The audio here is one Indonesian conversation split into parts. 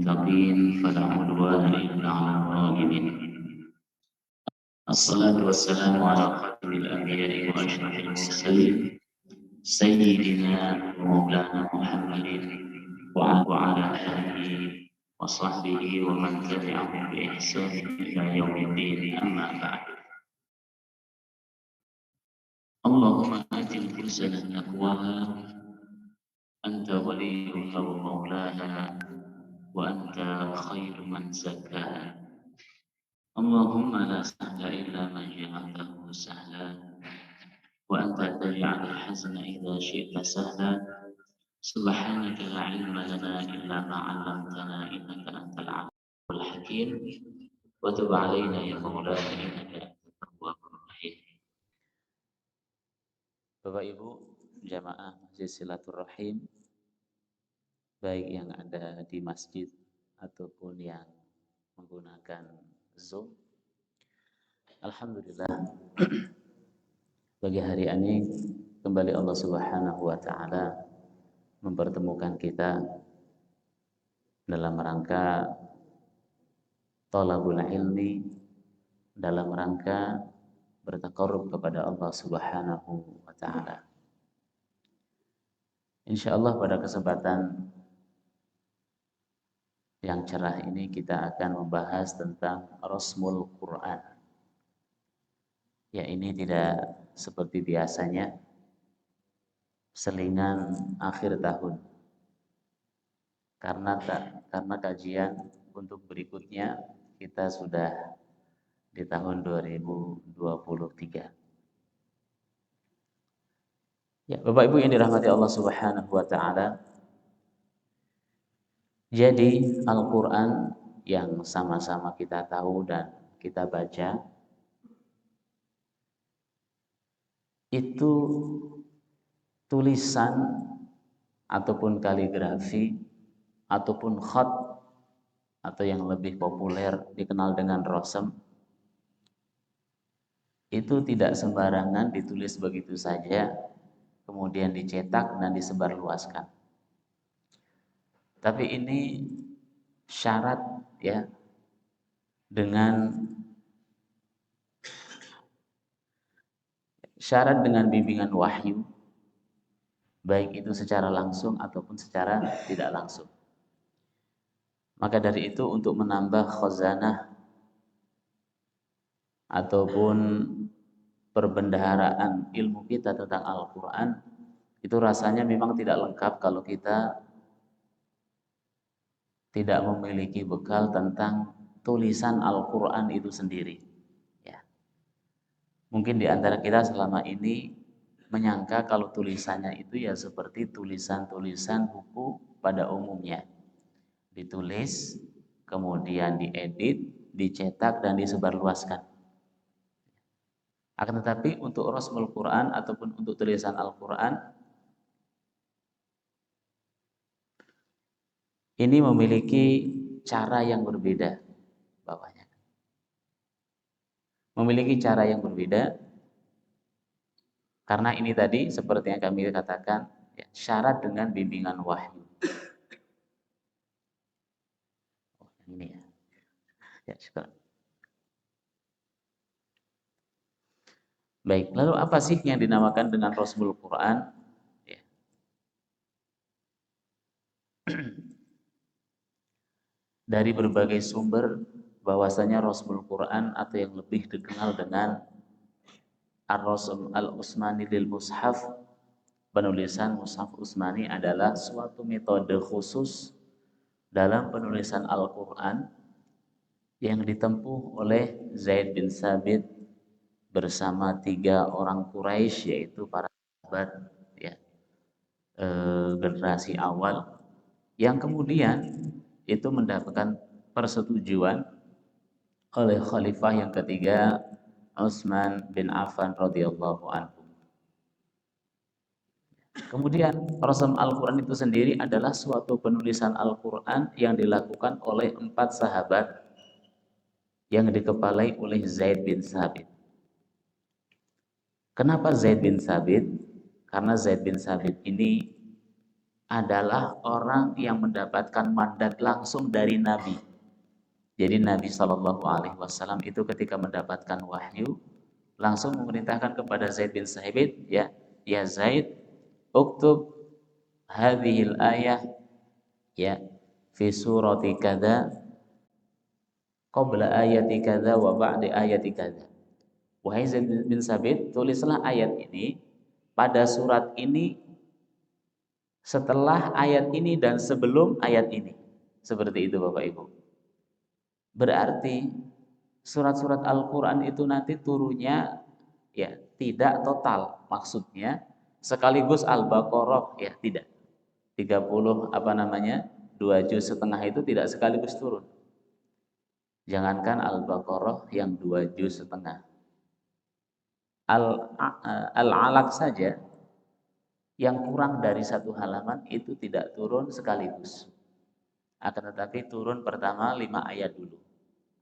للمتقين فلا عدوان إلا على الظالمين. الصلاة والسلام على خاتم الأنبياء وأشرف المرسلين سيدنا ومولانا محمد وعلى آله وصحبه ومن تبعهم بإحسان إلى يوم الدين. أما بعد، اللهم آت نفوسنا تقواها أنت وليها ومولاها وأنت خير من زكاها. اللهم لا سهل إلا ما جعلته سهلا وأنت تجعل الحزن إذا شئت سهلا. سبحانك لا علم لنا إلا ما علمتنا إنك أنت العليم الحكيم وتب علينا يا مولانا إنك أنت التواب الرحيم. Bapak Ibu jamaah Masjid Silaturrahim, baik yang ada di masjid ataupun yang menggunakan Zoom, alhamdulillah pagi hari ini kembali Allah Subhanahu wa taala mempertemukan kita dalam rangka thalabul ilmi, dalam rangka bertaqarrub kepada Allah Subhanahu wa taala. Insyaallah pada kesempatan yang cerah ini kita akan membahas tentang Rasmul Quran. Ya, ini tidak seperti biasanya selingan akhir tahun. Karena kajian untuk berikutnya kita sudah di tahun 2023. Ya, Bapak Ibu yang dirahmati Allah Subhanahu wa taala. Jadi Al-Qur'an yang sama-sama kita tahu dan kita baca itu tulisan ataupun kaligrafi ataupun khat atau yang lebih populer dikenal dengan rasm, itu tidak sembarangan ditulis begitu saja kemudian dicetak dan disebarluaskan. Tapi ini syarat ya dengan bimbingan wahyu, baik itu secara langsung ataupun secara tidak langsung. Maka dari itu untuk menambah khazanah ataupun perbendaharaan ilmu kita tentang Al-Quran, itu rasanya memang tidak lengkap kalau kita tidak memiliki bekal tentang tulisan Al-Quran itu sendiri. Ya. Mungkin di antara kita selama ini menyangka kalau tulisannya itu ya seperti tulisan-tulisan buku pada umumnya. Ditulis, kemudian diedit, dicetak, dan disebarluaskan. Akan tetapi untuk Rasmul Quran ataupun untuk tulisan Al-Quran, ini memiliki cara yang berbeda, bapaknya. Memiliki cara yang berbeda, karena ini tadi seperti yang kami katakan, ya, syarat dengan bimbingan wahyu. Oh, ini ya. Ya, syukur. Baik, lalu apa sih yang dinamakan dengan Rasmul Quran? Ya. Dari berbagai sumber bahwasanya Rasmul Quran atau yang lebih dikenal dengan Ar-Rasm Al-Utsmani lil Mushaf, penulisan Mushaf Utsmani adalah suatu metode khusus dalam penulisan Al-Quran yang ditempuh oleh Zaid bin Sabit bersama 3 orang Quraisy, yaitu para sahabat ya, generasi awal, yang kemudian itu mendapatkan persetujuan oleh khalifah yang ketiga, Utsman bin Affan radhiyallahu anhu. Kemudian Rasm Al-Quran itu sendiri adalah suatu penulisan Al-Quran yang dilakukan oleh 4 sahabat yang dikepalai oleh Zaid bin Sabit. Kenapa Zaid bin Sabit? Karena Zaid bin Sabit ini adalah orang yang mendapatkan mandat langsung dari Nabi. Jadi Nabi Shallallahu Alaihi Wasallam itu ketika mendapatkan wahyu langsung memerintahkan kepada Zaid bin Sabit, ya Zaid, uktub hadhil ayah, ya, fi surati kada, qabla ayati kada wa ba'di ayati kada. Wahai Zaid bin Sabit, tulislah ayat ini pada surat ini, setelah ayat ini dan sebelum ayat ini. Seperti itu Bapak Ibu. Berarti surat-surat Al-Quran itu nanti turunnya ya tidak total, maksudnya sekaligus Al-Baqarah ya tidak. 30 2 juz setengah itu tidak sekaligus turun. Jangankan Al-Baqarah yang 2 juz setengah. Al-Alaq saja yang kurang dari 1 halaman itu tidak turun sekaligus. Akan tetapi turun pertama 5 ayat dulu.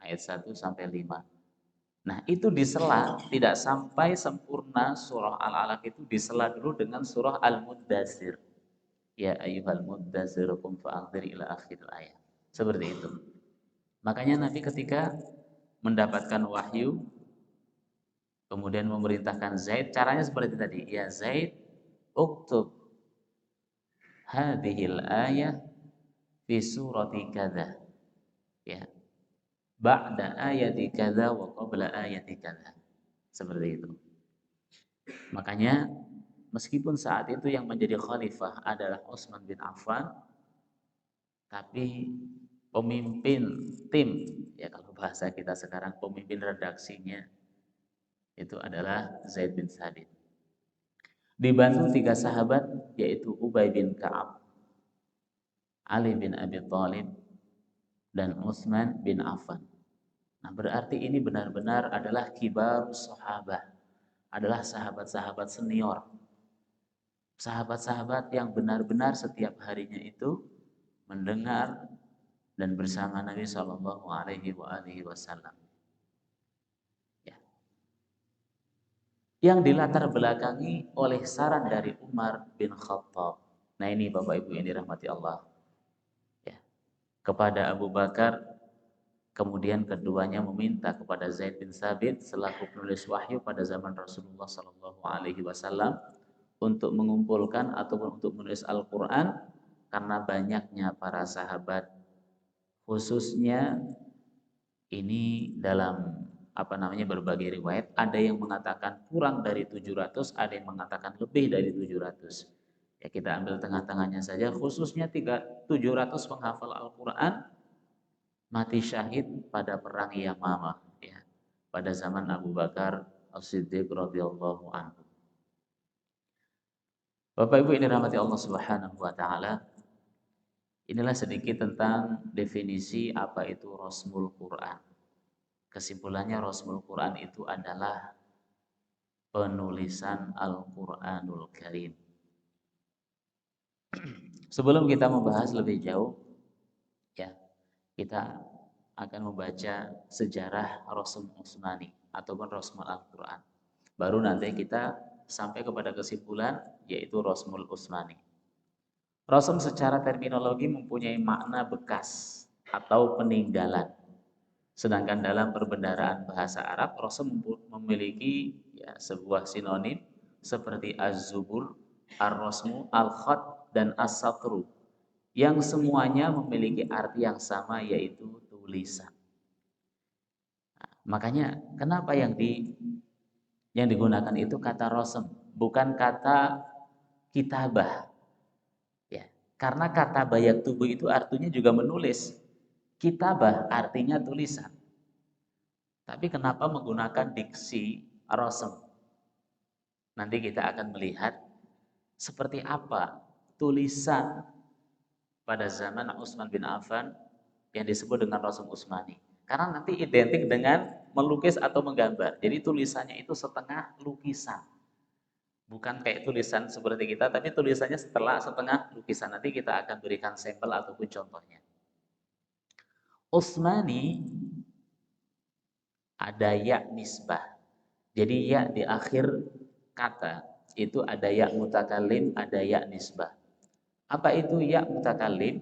Ayat 1 sampai 5. Nah, itu disela, tidak sampai sempurna surah Al-Alaq itu disela dulu dengan surah Al-Muddatsir. Ya ayyuhal muddatsir qum fa'anzir ila akhiril ayat. Seperti itu. Makanya Nabi ketika mendapatkan wahyu kemudian memerintahkan Zaid, caranya seperti tadi. Ya Zaid, uktub hadhil ayah fi surati kadza. Ya. Ba'da ayati kadza wa qabla ayati kadza. Seperti itu. Makanya meskipun saat itu yang menjadi khalifah adalah Utsman bin Affan, tapi pemimpin tim, ya kalau bahasa kita sekarang pemimpin redaksinya itu adalah Zaid bin Thabit. Dibantu 3 sahabat yaitu Ubay bin Ka'ab, Ali bin Abi Thalib, dan Utsman bin Affan. Nah, berarti ini benar-benar adalah kibarus sahabah, adalah sahabat-sahabat senior. Sahabat-sahabat yang benar-benar setiap harinya itu mendengar dan bersama Nabi Shallallahu Alaihi Wasallam. Ya. Yang dilatar belakangi oleh saran dari Umar bin Khattab. Nah ini Bapak Ibu yang dirahmati Allah. Ya. Kepada Abu Bakar, kemudian keduanya meminta kepada Zaid bin Thabit selaku penulis wahyu pada zaman Rasulullah Shallallahu Alaihi Wasallam untuk mengumpulkan ataupun untuk menulis Al-Quran, karena banyaknya para sahabat, khususnya ini dalam berbagai riwayat, ada yang mengatakan kurang dari 700, ada yang mengatakan lebih dari 700. Ya kita ambil tengah-tengahnya saja, khususnya 700 penghafal Al-Quran mati syahid pada perang Yamamah, ya, pada zaman Abu Bakar As-Siddiq radhiyallahu anhu. Bapak Ibu ini dirahmati Allah Subhanahu wa taala. Inilah sedikit tentang definisi apa itu Rasmul Quran. Kesimpulannya Rasmul Quran itu adalah penulisan Al-Quranul Karim. Sebelum kita membahas lebih jauh, ya, kita akan membaca sejarah Rasm Utsmani ataupun Rasmul Al-Quran. Baru nanti kita sampai kepada kesimpulan yaitu Rasmul Utsmani. Rasm secara terminologi mempunyai makna bekas atau peninggalan. Sedangkan dalam perbendaharaan bahasa Arab, rasm memiliki ya, sebuah sinonim seperti az-zubur, ar-rasmu, al-khat, dan as-satru, yang semuanya memiliki arti yang sama yaitu tulisan. Nah, makanya kenapa yang digunakan itu kata rasm, bukan kata kitabah. Ya, karena kata bayak tubuh itu artinya juga menulis. Kitabah artinya tulisan. Tapi kenapa menggunakan diksi rasm? Nanti kita akan melihat seperti apa tulisan pada zaman Utsman bin Affan yang disebut dengan rasm Utsmani. Karena nanti identik dengan melukis atau menggambar. Jadi tulisannya itu setengah lukisan. Bukan kayak tulisan seperti kita, tapi tulisannya setengah lukisan. Nanti kita akan berikan sampel ataupun contohnya. Utsmani ada ya nisbah. Jadi ya di akhir kata itu ada ya mutakallim, ada ya nisbah. Apa itu ya mutakalim?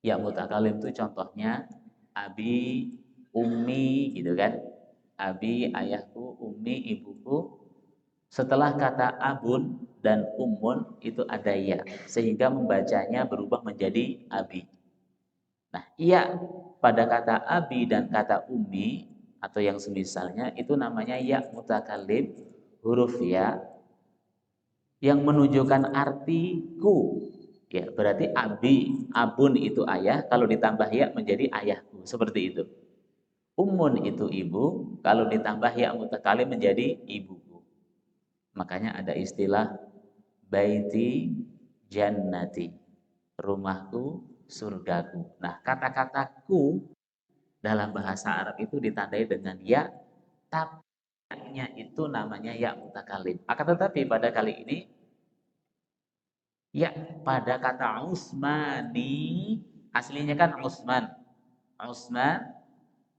Ya mutakalim itu contohnya abi, ummi gitu kan. Abi ayahku, ummi ibuku. Setelah kata abun dan umun itu ada ya, sehingga membacanya berubah menjadi abi. Nah, iya pada kata abi dan kata ummi atau yang semisalnya itu namanya ya mutakalim, huruf ya yang menunjukkan arti ku. Ya, berarti abi, abun itu ayah, kalau ditambah ya menjadi ayahku, seperti itu. Ummun itu ibu, kalau ditambah ya mutakalim menjadi ibuku. Makanya ada istilah baiti jannati, rumahku, surgaku. Nah, kata-kataku dalam bahasa Arab itu ditandai dengan ya, tapi itu namanya ya mutakalim. Akan tetapi pada kali ini ya pada kata Usmani, aslinya kan Usman. Usman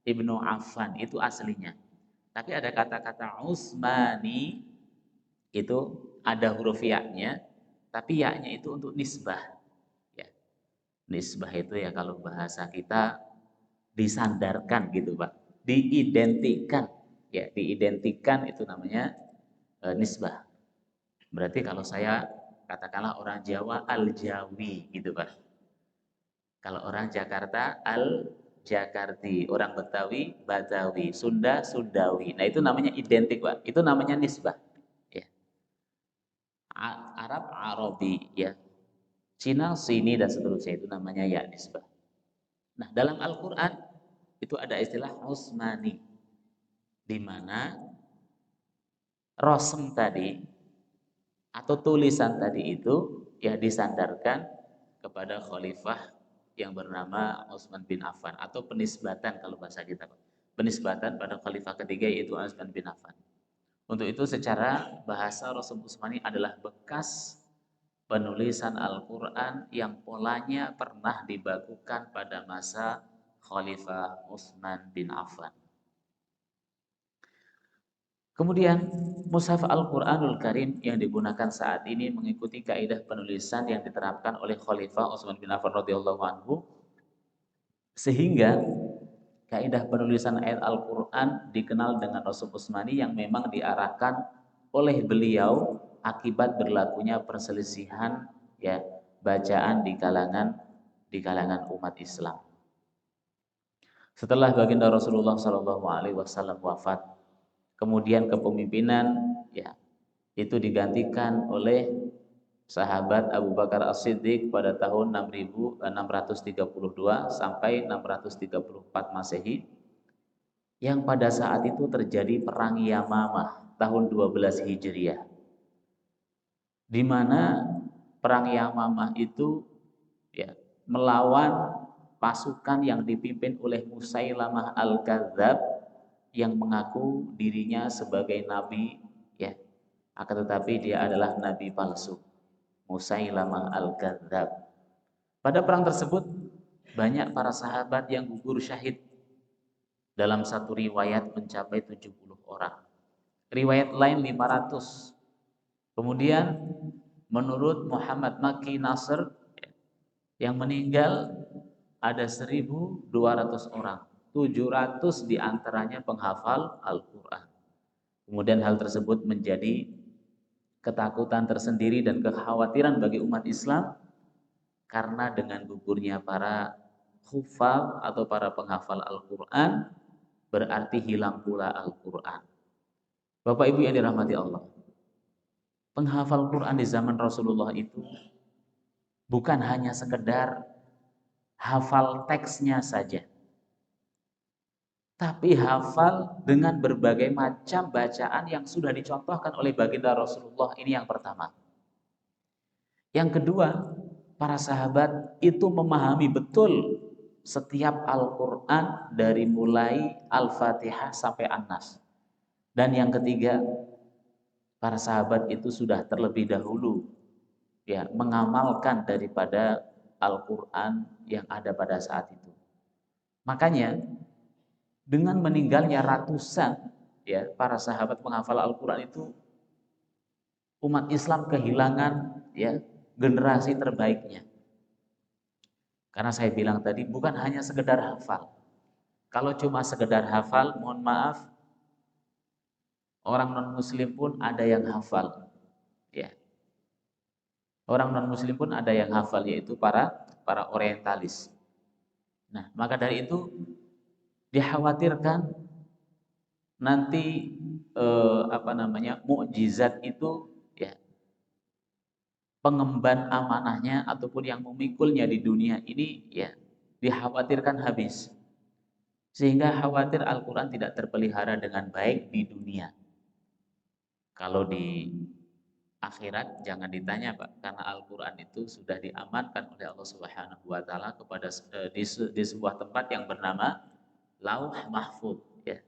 ibnu Affan itu aslinya. Tapi ada kata-kata Usmani itu ada huruf ya-nya, tapi ya-nya itu untuk nisbah. Ya, nisbah itu ya kalau bahasa kita disandarkan gitu Pak, diidentikan. Ya, diidentikan itu namanya nisbah. Berarti kalau saya katakanlah orang Jawa Al-Jawi gitu Pak. Kalau orang Jakarta Al-Jakarti, orang Betawi Batawi, Sunda Sundawi. Nah, itu namanya identik, Pak. Itu namanya nisbah. Ya. Arab Arabi, ya. Cina Sini dan seterusnya itu namanya ya nisbah. Nah, dalam Al-Qur'an itu ada istilah Usmani di mana rosem tadi atau tulisan tadi itu ya disandarkan kepada khalifah yang bernama Utsman bin Affan atau penisbatan kalau bahasa kita. Penisbatan pada khalifah ketiga yaitu Utsman bin Affan. Untuk itu secara bahasa Rasul Utsmani adalah bekas penulisan Al-Qur'an yang polanya pernah dibakukan pada masa Khalifah Utsman bin Affan. Kemudian mushaf Al-Qur'anul Karim yang digunakan saat ini mengikuti kaidah penulisan yang diterapkan oleh Khalifah Utsman bin Affan radhiyallahu anhu, sehingga kaidah penulisan ayat Al-Qur'an dikenal dengan Rasul Utsmani yang memang diarahkan oleh beliau akibat berlakunya perselisihan ya bacaan di kalangan umat Islam. Setelah baginda Rasulullah Shallallahu alaihi wasallam wafat, kemudian kepemimpinan ya itu digantikan oleh sahabat Abu Bakar As-Siddiq pada tahun 632 sampai 634 Masehi, yang pada saat itu terjadi perang Yamamah tahun 12 Hijriah, di mana perang Yamamah itu ya melawan pasukan yang dipimpin oleh Musailamah Al-Kadzab yang mengaku dirinya sebagai nabi ya, akan tetapi dia adalah nabi palsu, Musailamah Al-Kadzab. Pada perang tersebut banyak para sahabat yang gugur syahid. Dalam satu riwayat mencapai 70 orang. Riwayat lain 500. Kemudian menurut Muhammad Maki Nasr yang meninggal ada 1.200 orang. 700 diantaranya penghafal Al-Quran. Kemudian hal tersebut menjadi ketakutan tersendiri dan kekhawatiran bagi umat Islam karena dengan gugurnya para hufal atau para penghafal Al-Quran berarti hilang pula Al-Quran. Bapak Ibu yang dirahmati Allah, penghafal Quran di zaman Rasulullah itu bukan hanya sekedar hafal teksnya saja, tapi hafal dengan berbagai macam bacaan yang sudah dicontohkan oleh baginda Rasulullah. Ini yang pertama. Yang kedua, para sahabat itu memahami betul setiap Al-Quran dari mulai Al-Fatihah sampai An-Nas. Dan yang ketiga, para sahabat itu sudah terlebih dahulu ya mengamalkan daripada Al-Quran yang ada pada saat itu. Makanya dengan meninggalnya ratusan ya para sahabat penghafal Al-Quran itu, umat Islam kehilangan ya generasi terbaiknya. Karena saya bilang tadi bukan hanya sekedar hafal. Kalau cuma sekedar hafal, mohon maaf, orang non-muslim pun ada yang hafal. Ya. Orang non-muslim pun ada yang hafal, yaitu para orientalis. Nah, maka dari itu dikhawatirkan nanti mukjizat itu, ya, pengemban amanahnya ataupun yang memikulnya di dunia ini, ya, dikhawatirkan habis. Sehingga khawatir Al-Quran tidak terpelihara dengan baik di dunia. Kalau di akhirat jangan ditanya, Pak, karena Al-Quran itu sudah diamankan oleh Allah Subhanahu wa taala kepada di sebuah tempat yang bernama Lauh Mahfuz, ya.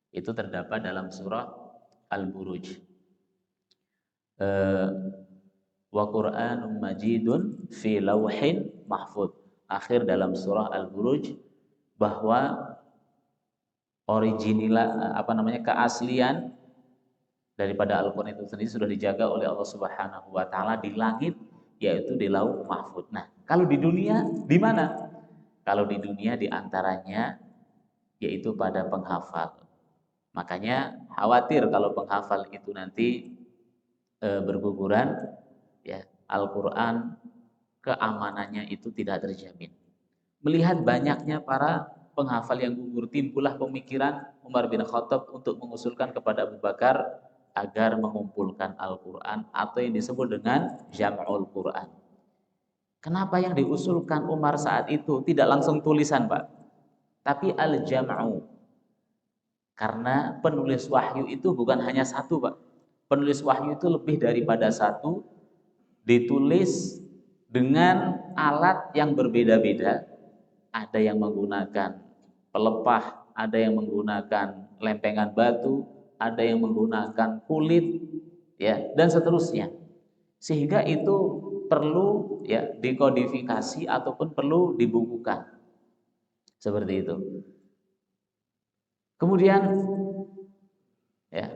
Itu terdapat dalam surah Al-Buruj. Wa Qur'anun Majidun fi Lauhin Mahfuz. Akhir dalam surah Al-Buruj bahwa keaslian daripada Al-Quran itu sendiri sudah dijaga oleh Allah Subhanahu wa taala di langit, yaitu di Lauh Mahfuz. Nah, kalau di dunia di mana? Kalau di dunia di antaranya yaitu pada penghafal. Makanya khawatir kalau penghafal itu nanti berguguran, ya, Al-Quran keamanannya itu tidak terjamin. Melihat banyaknya para penghafal yang gugur, timbullah pemikiran Umar bin Khattab untuk mengusulkan kepada Abu Bakar agar mengumpulkan Al-Quran atau yang disebut dengan Jam'ul Quran. Kenapa yang diusulkan Umar saat itu tidak langsung tulisan, Pak, tapi al-jam'u? Karena penulis wahyu itu bukan hanya satu, Pak. Penulis wahyu itu lebih daripada satu, ditulis dengan alat yang berbeda-beda. Ada yang menggunakan pelepah, ada yang menggunakan lempengan batu, ada yang menggunakan kulit, ya, dan seterusnya. Sehingga itu perlu, ya, dikodifikasi ataupun perlu dibukukan. Seperti itu. Kemudian, ya,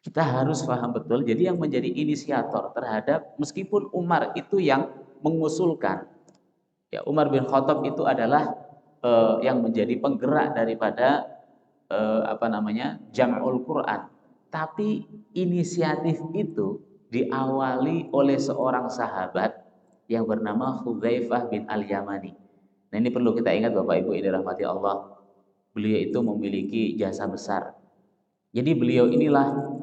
kita harus paham betul. Jadi yang menjadi inisiator terhadap, meskipun Umar itu yang mengusulkan, ya, Umar bin Khattab itu adalah yang menjadi penggerak daripada Jam'ul Quran. Tapi inisiatif itu diawali oleh seorang sahabat yang bernama Hudzaifah bin Al-Yamani. Nah, ini perlu kita ingat, Bapak Ibu yang dirahmati Allah. Beliau itu memiliki jasa besar. Jadi beliau inilah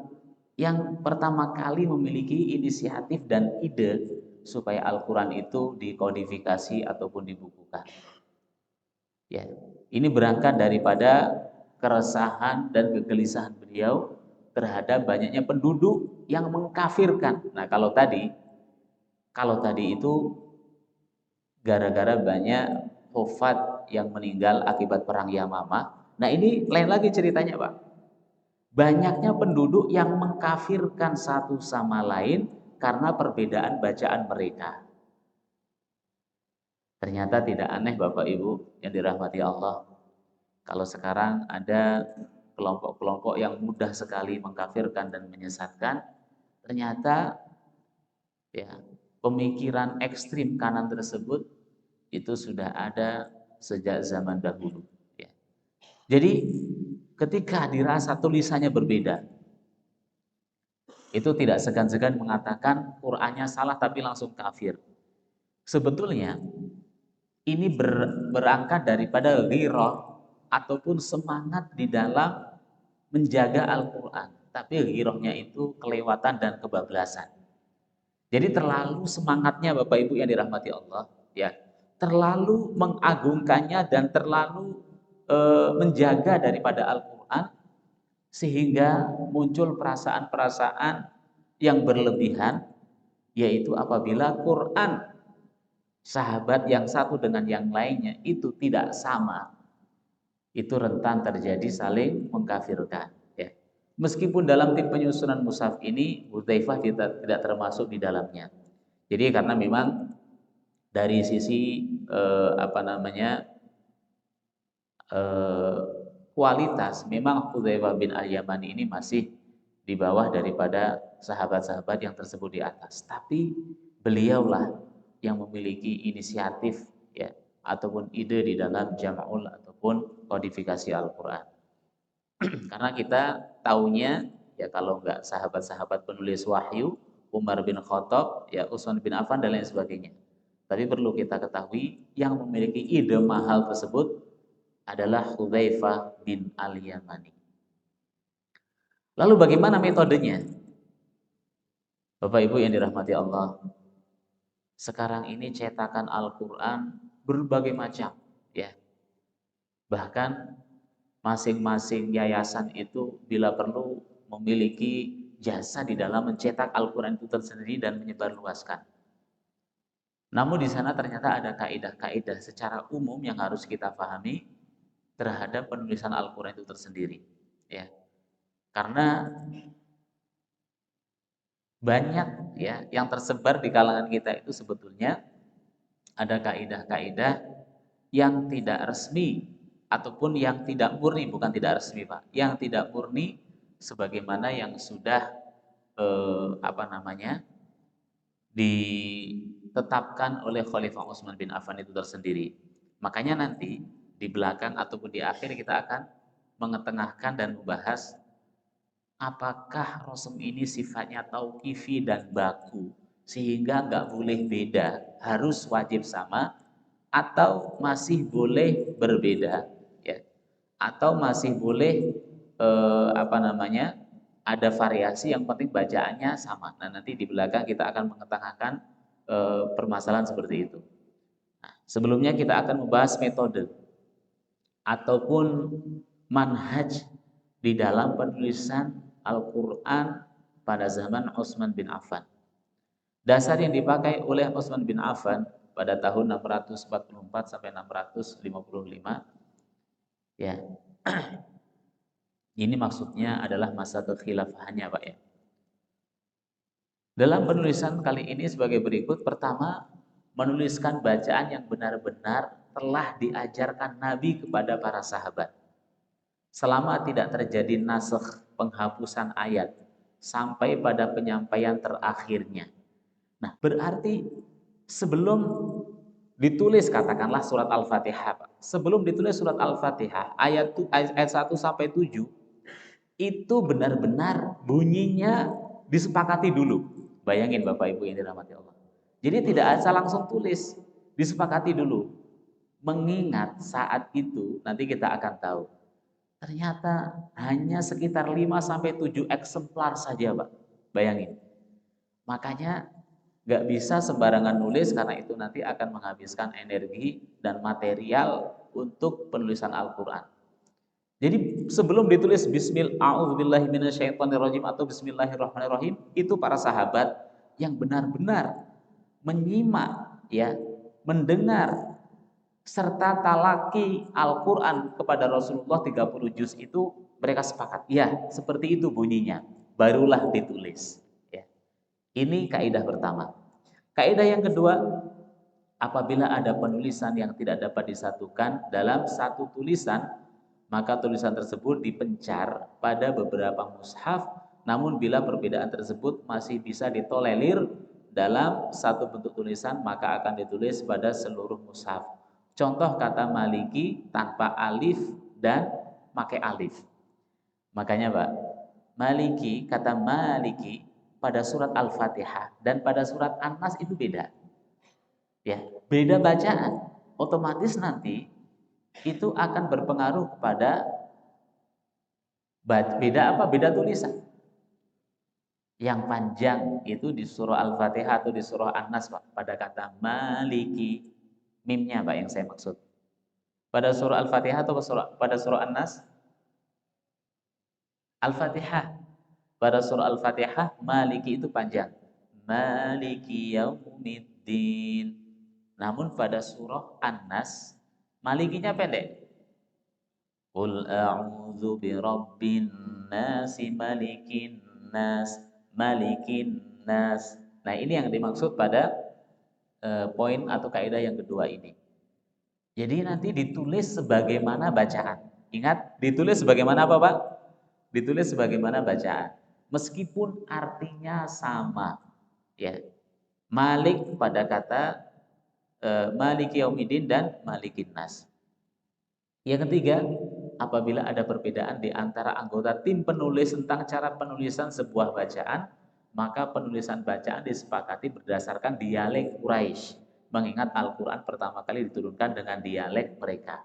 yang pertama kali memiliki inisiatif dan ide supaya Al-Quran itu dikodifikasi ataupun dibukukan. Ya, ini berangkat daripada keresahan dan kegelisahan beliau terhadap banyaknya penduduk yang mengkafirkan. Nah, kalau tadi itu gara-gara banyak wafat yang meninggal akibat perang Yamamah. Nah, ini lain lagi ceritanya, Pak. Banyaknya penduduk yang mengkafirkan satu sama lain karena perbedaan bacaan mereka. Ternyata tidak aneh, Bapak Ibu yang dirahmati Allah, kalau sekarang ada kelompok-kelompok yang mudah sekali mengkafirkan dan menyesatkan. Ternyata, ya, pemikiran ekstrim kanan tersebut itu sudah ada sejak zaman dahulu, ya. Jadi ketika dirasa tulisannya berbeda, itu tidak segan-segan mengatakan Qur'annya salah tapi langsung kafir. Sebetulnya ini berangkat daripada ghirah ataupun semangat di dalam menjaga Al-Quran, tapi ghirahnya itu kelewatan dan kebablasan. Jadi terlalu semangatnya, Bapak Ibu yang dirahmati Allah, ya, terlalu mengagungkannya dan terlalu menjaga daripada Al-Quran, sehingga muncul perasaan-perasaan yang berlebihan, yaitu apabila Quran sahabat yang satu dengan yang lainnya itu tidak sama, itu rentan terjadi saling mengkafirkan, ya. Meskipun dalam tim penyusunan mushaf ini Hudzaifah tidak termasuk di dalamnya. Jadi karena memang dari sisi kualitas, memang Hudzaifah bin Al-Yamani ini masih di bawah daripada sahabat-sahabat yang tersebut di atas. Tapi beliaulah yang memiliki inisiatif ya ataupun ide di dalam jam'ul ataupun kodifikasi Al-Qur'an. Karena kita taunya ya kalau enggak sahabat-sahabat penulis wahyu, Umar bin Khattab, ya Utsman bin Affan dan lain sebagainya. Tapi perlu kita ketahui yang memiliki ide mahal tersebut adalah Hudzaifah bin Al-Yamani. Lalu bagaimana metodenya? Bapak Ibu yang dirahmati Allah, sekarang ini cetakan Al-Quran berbagai macam, ya. Bahkan masing-masing yayasan itu bila perlu memiliki jasa di dalam mencetak Al-Quran itu tersendiri dan menyebarluaskan. Namun di sana ternyata ada kaidah-kaidah secara umum yang harus kita pahami terhadap penulisan Al-Quran itu tersendiri, ya. Karena banyak ya yang tersebar di kalangan kita itu sebetulnya ada kaidah-kaidah yang tidak resmi ataupun yang tidak murni, bukan tidak resmi Pak, yang tidak murni sebagaimana yang sudah ditetapkan oleh Khalifah Utsman bin Affan itu tersendiri. Makanya nanti di belakang ataupun di akhir kita akan mengetengahkan dan membahas apakah rosem ini sifatnya tauqifi dan baku sehingga nggak boleh beda, harus wajib sama atau masih boleh berbeda ya. Atau masih boleh ada variasi, yang penting bacaannya sama. Nah, nanti di belakang kita akan mengetengahkan permasalahan seperti itu. Nah, sebelumnya kita akan membahas metode ataupun manhaj di dalam penulisan Al-Quran pada zaman Utsman bin Affan. Dasar yang dipakai oleh Utsman bin Affan pada tahun 644 sampai 655 ya. Ini maksudnya adalah masa kekhilafahannya Pak ya. Dalam penulisan kali ini sebagai berikut. Pertama, menuliskan bacaan yang benar-benar telah diajarkan Nabi kepada para sahabat. Selama tidak terjadi nasakh, penghapusan ayat, sampai pada penyampaian terakhirnya. Nah, berarti sebelum ditulis katakanlah surat Al-Fatihah, sebelum ditulis surat Al-Fatihah, ayat 1 sampai 7, itu benar-benar bunyinya disepakati dulu. Bayangin Bapak Ibu yang dirahmati Allah. Jadi tidak asal langsung tulis, disepakati dulu. Mengingat saat itu nanti kita akan tahu. Ternyata hanya sekitar 5 sampai 7 eksemplar saja, Pak. Bayangin. Makanya nggak bisa sembarangan nulis karena itu nanti akan menghabiskan energi dan material untuk penulisan Al-Quran. Jadi sebelum ditulis Bismillahirrahmanirrahim atau Bismillahirrahmanirrahim, itu para sahabat yang benar-benar menyimak, ya, mendengar serta talaki Al-Quran kepada Rasulullah 30 juz itu, mereka sepakat, ya seperti itu bunyinya, barulah ditulis. Ya. Ini kaidah pertama. Kaidah yang kedua, apabila ada penulisan yang tidak dapat disatukan dalam satu tulisan, maka tulisan tersebut dipencar pada beberapa mushaf, namun bila perbedaan tersebut masih bisa ditolerir dalam satu bentuk tulisan, maka akan ditulis pada seluruh mushaf. Contoh kata Maliki tanpa alif dan pakai alif. Makanya Pak, Maliki, kata Maliki pada surat Al-Fatihah dan pada surat An-Nas itu beda. Ya, beda bacaan. Otomatis nanti itu akan berpengaruh kepada beda tulisan. Yang panjang itu di surah Al-Fatihah atau di surah An-Nas Pak, pada kata Maliki, mimnya Pak yang saya maksud. Pada surah Al-Fatihah atau pada surah An-Nas? Al-Fatihah. Pada surah Al-Fatihah Maliki itu panjang. Maliki yaumiddin. Namun pada surah An-Nas Malikinya pendek. Qul a'udzu birabbin nasi malikin nas malikin nas. Nah, ini yang dimaksud pada poin atau kaidah yang kedua ini. Jadi nanti ditulis sebagaimana bacaan. Ingat, ditulis sebagaimana apa Pak? Ditulis sebagaimana bacaan. meskipun artinya sama. Ya, Malik pada kata Maliki Yaumiddin dan Malikin Nas. Yang ketiga, apabila ada perbedaan di antara anggota tim penulis tentang cara penulisan sebuah bacaan, maka penulisan bacaan disepakati berdasarkan dialek Quraisy, mengingat Al-Quran pertama kali diturunkan dengan dialek mereka.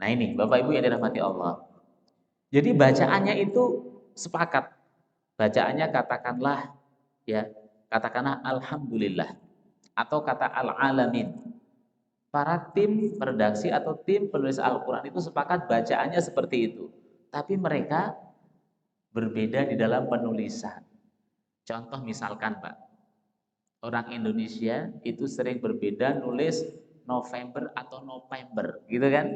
Nah ini, Bapak Ibu yang dirahmati Allah. Jadi bacaannya itu sepakat. Bacaannya katakanlah Alhamdulillah atau kata Al-Alamin. Para tim redaksi atau tim penulis Al-Quran itu sepakat bacaannya seperti itu. Tapi mereka berbeda di dalam penulisan. Contoh misalkan Pak, orang Indonesia itu sering berbeda nulis November atau November, gitu kan?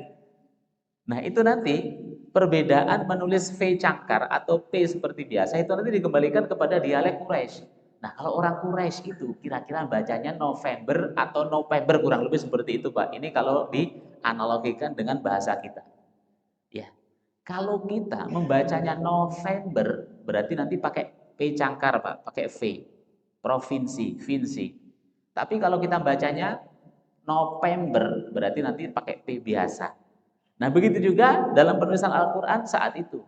Nah itu nanti perbedaan menulis V cangkar atau P seperti biasa itu nanti dikembalikan kepada dialek Quraisy. Nah kalau orang Quraisy itu kira-kira bacanya November atau November, kurang lebih seperti itu Pak. Ini kalau dianalogikan dengan bahasa kita. Ya, kalau kita membacanya November berarti nanti pakai P cangkar Pak, pakai V. Provinsi, vinsi. Tapi kalau kita bacanya November berarti nanti pakai P biasa. Nah begitu juga dalam penulisan Al-Quran saat itu.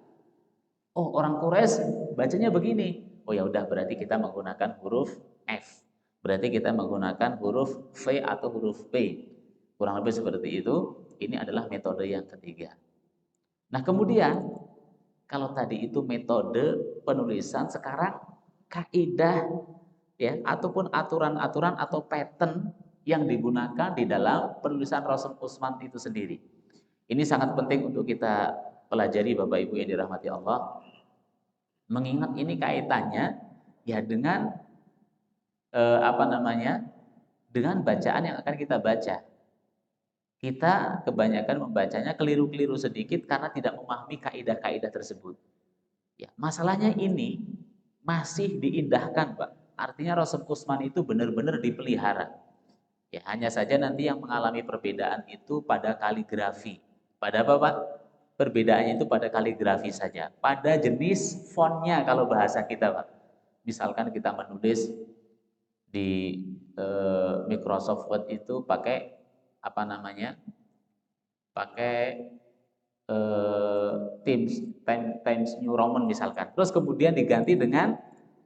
Oh orang Quraisy bacanya begini. Oh ya udah berarti kita menggunakan huruf F. Berarti kita menggunakan huruf V atau huruf P. Kurang lebih seperti itu. Ini adalah metode yang ketiga. Nah kemudian kalau tadi itu metode penulisan, sekarang kaidah ya ataupun aturan-aturan atau pattern yang digunakan di dalam penulisan Rasul Utsman itu sendiri. Ini sangat penting untuk kita pelajari Bapak Ibu yang dirahmati Allah. Mengingat ini kaitannya ya dengan dengan bacaan yang akan kita baca. Kita kebanyakan membacanya keliru-keliru sedikit karena tidak memahami kaidah-kaidah tersebut. Ya, masalahnya ini masih diindahkan, Pak. Artinya Rasul Utsman itu benar-benar dipelihara. Ya, hanya saja nanti yang mengalami perbedaan itu pada kaligrafi. Pada apa, Pak? Perbedaannya itu pada kaligrafi saja. Pada jenis fontnya kalau bahasa kita, Pak. Misalkan kita menulis di Microsoft Word itu pakai apa namanya? Pakai Times New Roman misalkan. Terus kemudian diganti dengan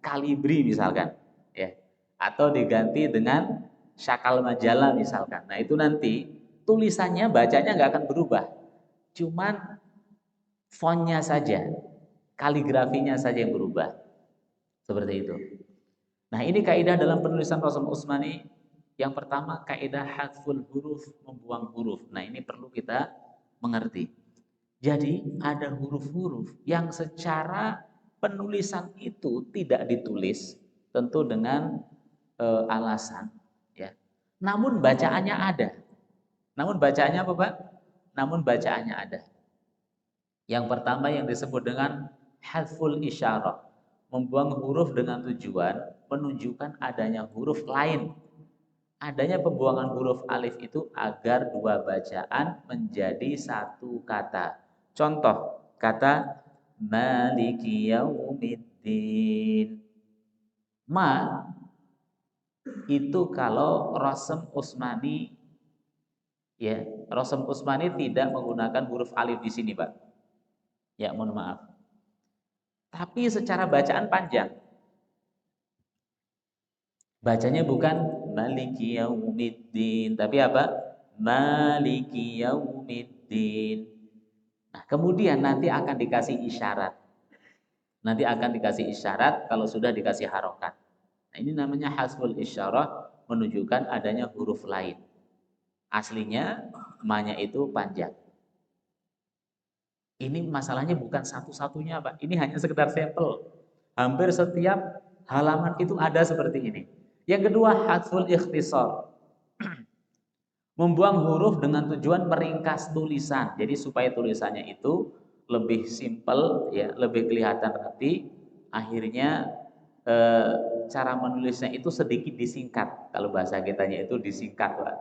Calibri misalkan, ya. Atau diganti dengan Syakal Majalah misalkan. Nah, itu nanti tulisannya bacanya nggak akan berubah. Cuman fontnya saja, kaligrafinya saja yang berubah. Seperti itu. Nah, ini kaidah dalam penulisan Rasul Utsmani. Yang pertama, kaidah hadful huruf, membuang huruf. Nah, ini perlu kita mengerti. Jadi ada huruf-huruf yang secara penulisan itu tidak ditulis, tentu dengan alasan, ya. Namun bacaannya ada. Namun bacaannya apa, Pak? Namun bacaannya ada. Yang pertama yang disebut dengan hadful isyarah, membuang huruf dengan tujuan menunjukkan adanya huruf lain. Adanya pembuangan huruf alif itu agar dua bacaan menjadi satu kata. Contoh kata Maliki Yaumiddin. Ma itu kalau Rasul Utsmani ya, Rasul Utsmani tidak menggunakan huruf alif di sini, Pak. Ya, mohon maaf. Tapi secara bacaan panjang. Bacanya bukan Maliki Yaumiddin, tapi apa? Maliki Yaumiddin. Nah, kemudian nanti akan dikasih isyarat. Nanti akan dikasih isyarat kalau sudah dikasih harokat. Nah, ini namanya hasbul isyarah, menunjukkan adanya huruf lain. Aslinya ma-nya itu panjang. Ini masalahnya bukan satu-satunya, Pak. Ini hanya sekedar sampel. Hampir setiap halaman itu ada seperti ini. Yang kedua, hadful ikhtisar. Membuang huruf dengan tujuan meringkas tulisan. Jadi supaya tulisannya itu lebih simpel, ya, lebih kelihatan rapi. Akhirnya cara menulisnya itu sedikit disingkat. Kalau bahasa kitanya itu disingkat, Pak.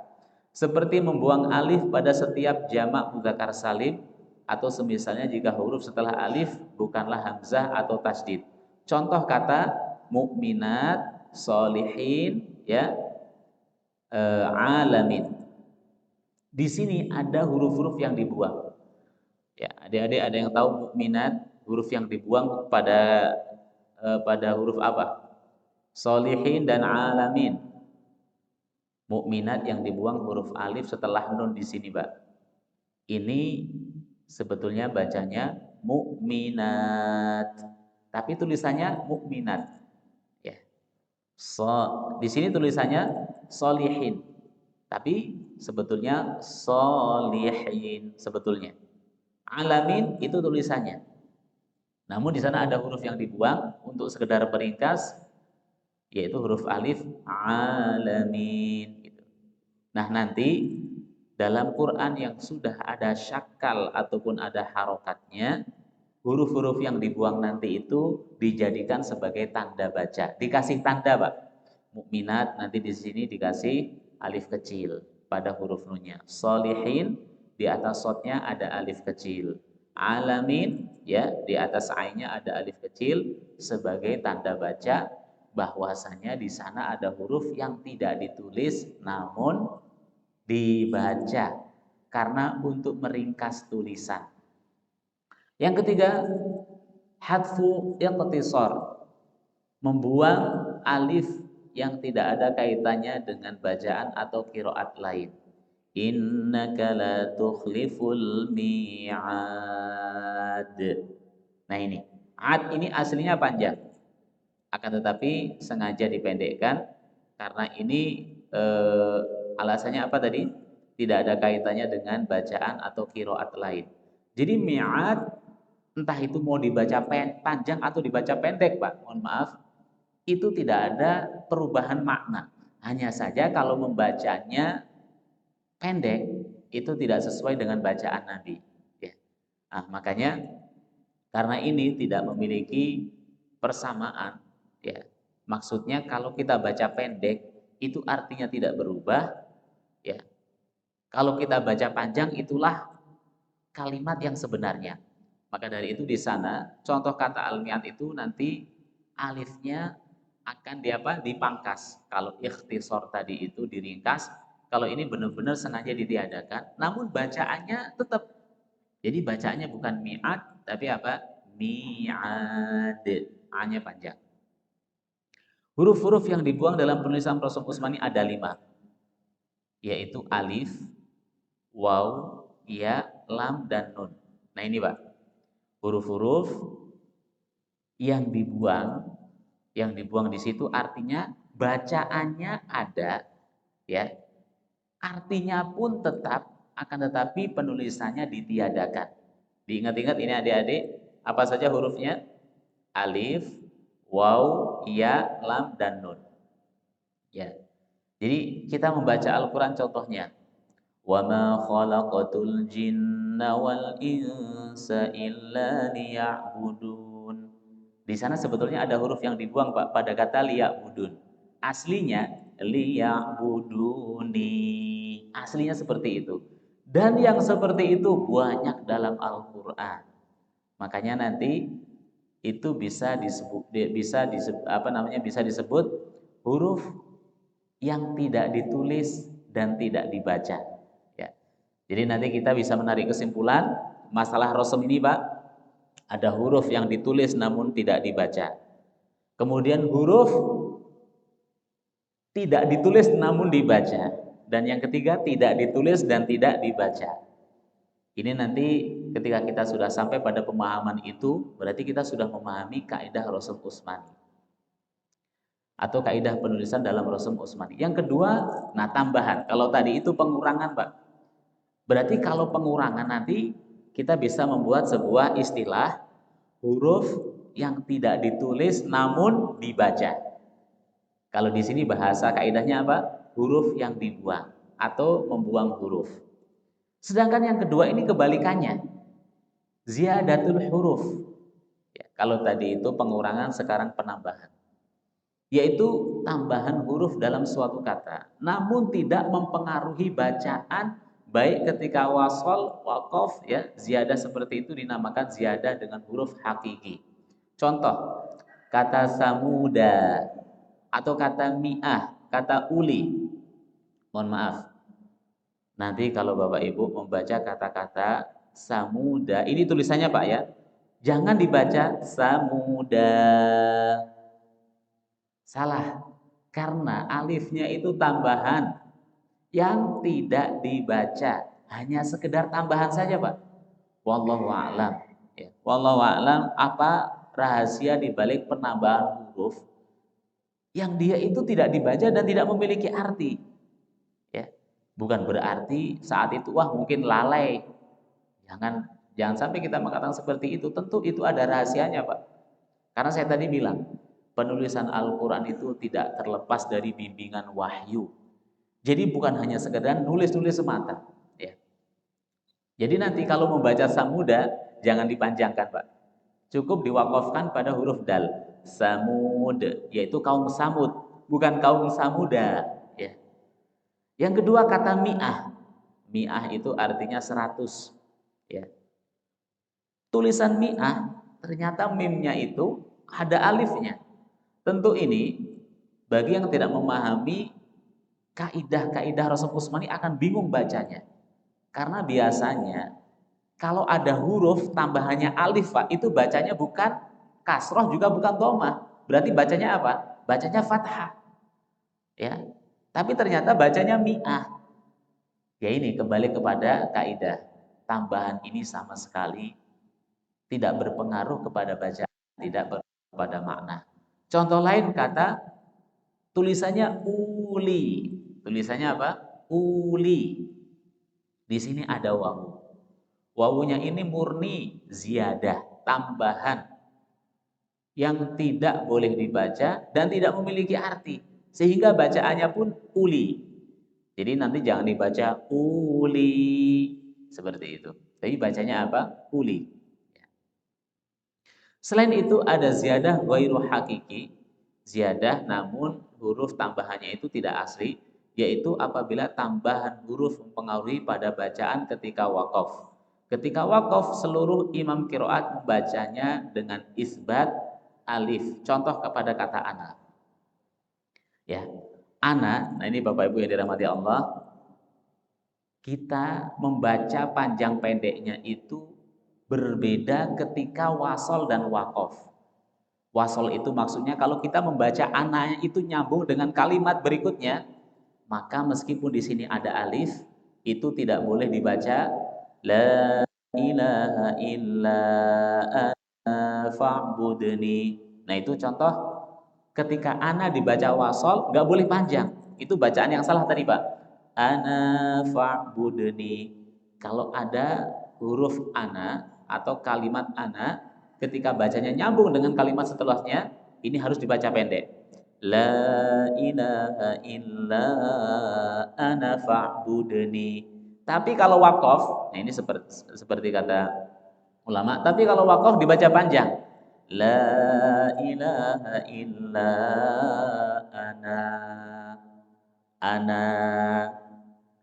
Seperti membuang alif pada setiap jamak mudzakkar salim, atau semisalnya jika huruf setelah alif bukanlah hamzah atau tasdid. Contoh kata mukminat, solihin, ya, alamin. Di sini ada huruf-huruf yang dibuang. Ya, adik-adik ada yang tahu mukminat huruf yang dibuang pada huruf apa? Solihin dan alamin. Mukminat yang dibuang huruf alif setelah nun di sini, Mbak. Ini sebetulnya bacanya mukminat, tapi tulisannya mukminat. Ya. Di sini tulisannya solihin, tapi sebetulnya solihin sebetulnya. Alamin itu tulisannya. Namun di sana ada huruf yang dibuang untuk sekedar peringkas, yaitu huruf alif alamin. Gitu. Nah nanti dalam Quran yang sudah ada syakal ataupun ada harokatnya, huruf-huruf yang dibuang nanti itu dijadikan sebagai tanda baca. Dikasih tanda, Pak. Mukminat nanti di sini dikasih alif kecil pada huruf nunnya. Solihin di atas sodnya ada alif kecil. Alamin ya di atas ainnya ada alif kecil sebagai tanda baca bahwasanya di sana ada huruf yang tidak ditulis namun dibaca karena untuk meringkas tulisan. Yang ketiga, hadfu iqtisar, membuang alif yang tidak ada kaitannya dengan bacaan atau qiraat lain. Innaka la tukhliful mi'ad. Nah ini, ad ini aslinya panjang, akan tetapi sengaja dipendekkan karena ini alasannya apa tadi? Tidak ada kaitannya dengan bacaan atau qiraat lain. Jadi mi'ad entah itu mau dibaca panjang atau dibaca pendek, Pak. Mohon maaf, itu tidak ada perubahan makna. Hanya saja kalau membacanya pendek itu tidak sesuai dengan bacaan Nabi. Ya. Nah, makanya karena ini tidak memiliki persamaan, ya. Maksudnya kalau kita baca pendek itu artinya tidak berubah, ya. Kalau kita baca panjang itulah kalimat yang sebenarnya. Maka dari itu di sana contoh kata almiat itu nanti alifnya akan dipangkas. Kalau ikhtisor tadi itu diringkas, kalau ini benar-benar sengaja ditiadakan, namun bacaannya tetap. Jadi bacaannya bukan mi'ad, tapi apa? Mi'ad. A-nya panjang. Huruf-huruf yang dibuang dalam penulisan Rasul Utsmani ada 5, yaitu alif, waw, ya, lam, dan nun. Nah ini Pak, huruf-huruf yang dibuang di situ artinya bacaannya ada, ya, artinya pun tetap, akan tetapi penulisannya ditiadakan. Diingat-ingat ini adik-adik, apa saja hurufnya? Alif, waw, ya, lam, dan nun. Ya. Jadi kita membaca Al-Quran contohnya. وَمَا خَلَقْتُ الْجِنَّ وَالْإِنسَ إِلَّا لِيَعْبُدُونَ. Di sana sebetulnya ada huruf yang dibuang Pak pada kata liya'budun. Aslinya liya'buduni. Aslinya seperti itu. Dan yang seperti itu banyak dalam Al-Qur'an. Makanya nanti itu bisa disebut huruf yang tidak ditulis dan tidak dibaca. Ya. Jadi nanti kita bisa menarik kesimpulan masalah rosem ini, Pak. Ada huruf yang ditulis namun tidak dibaca. Kemudian huruf tidak ditulis namun dibaca. Dan yang ketiga tidak ditulis dan tidak dibaca. Ini nanti ketika kita sudah sampai pada pemahaman itu, berarti kita sudah memahami kaidah rosem Utsmani atau kaidah penulisan dalam rosem Utsmani. Yang kedua, nah tambahan. Kalau tadi itu pengurangan, Pak. Berarti kalau pengurangan nanti kita bisa membuat sebuah istilah huruf yang tidak ditulis namun dibaca. Kalau di sini bahasa kaidahnya apa? Huruf yang dibuang atau membuang huruf. Sedangkan yang kedua ini kebalikannya. Ziyadatul huruf. Ya, kalau tadi itu pengurangan, sekarang penambahan. Yaitu tambahan huruf dalam suatu kata, namun tidak mempengaruhi bacaan, baik ketika wasol, waqaf, ya, ziyadah seperti itu dinamakan ziyadah dengan huruf hakiki. Contoh, kata samuda, atau kata mi'ah, kata uli. Mohon maaf. Nanti kalau Bapak Ibu membaca kata-kata samuda, ini tulisannya Pak ya. Jangan dibaca samuda. Salah. Karena alifnya itu tambahan yang tidak dibaca, hanya sekedar tambahan saja, Pak. Wallahu a'lam. Ya. Wallahu a'lam apa rahasia di balik penambahan huruf yang dia itu tidak dibaca dan tidak memiliki arti. Ya. Bukan berarti saat itu wah mungkin lalai. Jangan sampai kita mengatakan seperti itu. Tentu itu ada rahasianya, Pak. Karena saya tadi bilang, penulisan Al-Qur'an itu tidak terlepas dari bimbingan wahyu. Jadi bukan hanya sekedar nulis-nulis semata. Ya. Jadi nanti kalau membaca samuda, jangan dipanjangkan Pak. Cukup diwakafkan pada huruf dal. Samud, yaitu kaum Samud, bukan kaum Samuda. Ya. Yang kedua kata mi'ah. Mi'ah itu artinya 100. Ya. Tulisan mi'ah, ternyata mimnya itu ada alifnya. Tentu ini, bagi yang tidak memahami kaidah-kaidah Rasul Usmani akan bingung bacanya. Karena biasanya kalau ada huruf tambahannya alif Pak, itu bacanya bukan kasroh juga bukan dhammah. Berarti bacanya apa? Bacanya fathah. Ya. Tapi ternyata bacanya mi'ah. Ya ini kembali kepada kaidah. Tambahan ini sama sekali tidak berpengaruh kepada bacaan, tidak berpengaruh kepada makna. Contoh lain kata tulisannya uli. Tulisannya apa? Uli. Di sini ada wawu. Wawunya ini murni ziyadah, tambahan yang tidak boleh dibaca dan tidak memiliki arti. Sehingga bacaannya pun uli. Jadi nanti jangan dibaca uli seperti itu. Tapi bacanya apa? Uli. Selain itu ada ziyadah ghairu hakiki. Ziyadah namun huruf tambahannya itu tidak asli, yaitu apabila tambahan huruf mempengaruhi pada bacaan ketika wakaf. Ketika wakaf seluruh imam qiraat membacanya dengan isbat alif. Contoh kepada kata ana. Ya. Ana, nah ini Bapak Ibu yang dirahmati Allah, kita membaca panjang pendeknya itu berbeda ketika wasol dan wakaf. Wasol itu maksudnya kalau kita membaca ananya itu nyambung dengan kalimat berikutnya, maka meskipun di sini ada alif, itu tidak boleh dibaca la ilaha illa ana fa'budni. Nah itu contoh ketika ana dibaca wasol nggak boleh panjang. Itu bacaan yang salah tadi Pak. Ana fa'budni. Kalau ada huruf ana atau kalimat ana, ketika bacanya nyambung dengan kalimat setelahnya, ini harus dibaca pendek. La ilaha illa ana fa'budni. Tapi kalau wakaf, nah ini seperti kata ulama, tapi kalau wakaf dibaca panjang. La ilaha illa ana. Ana.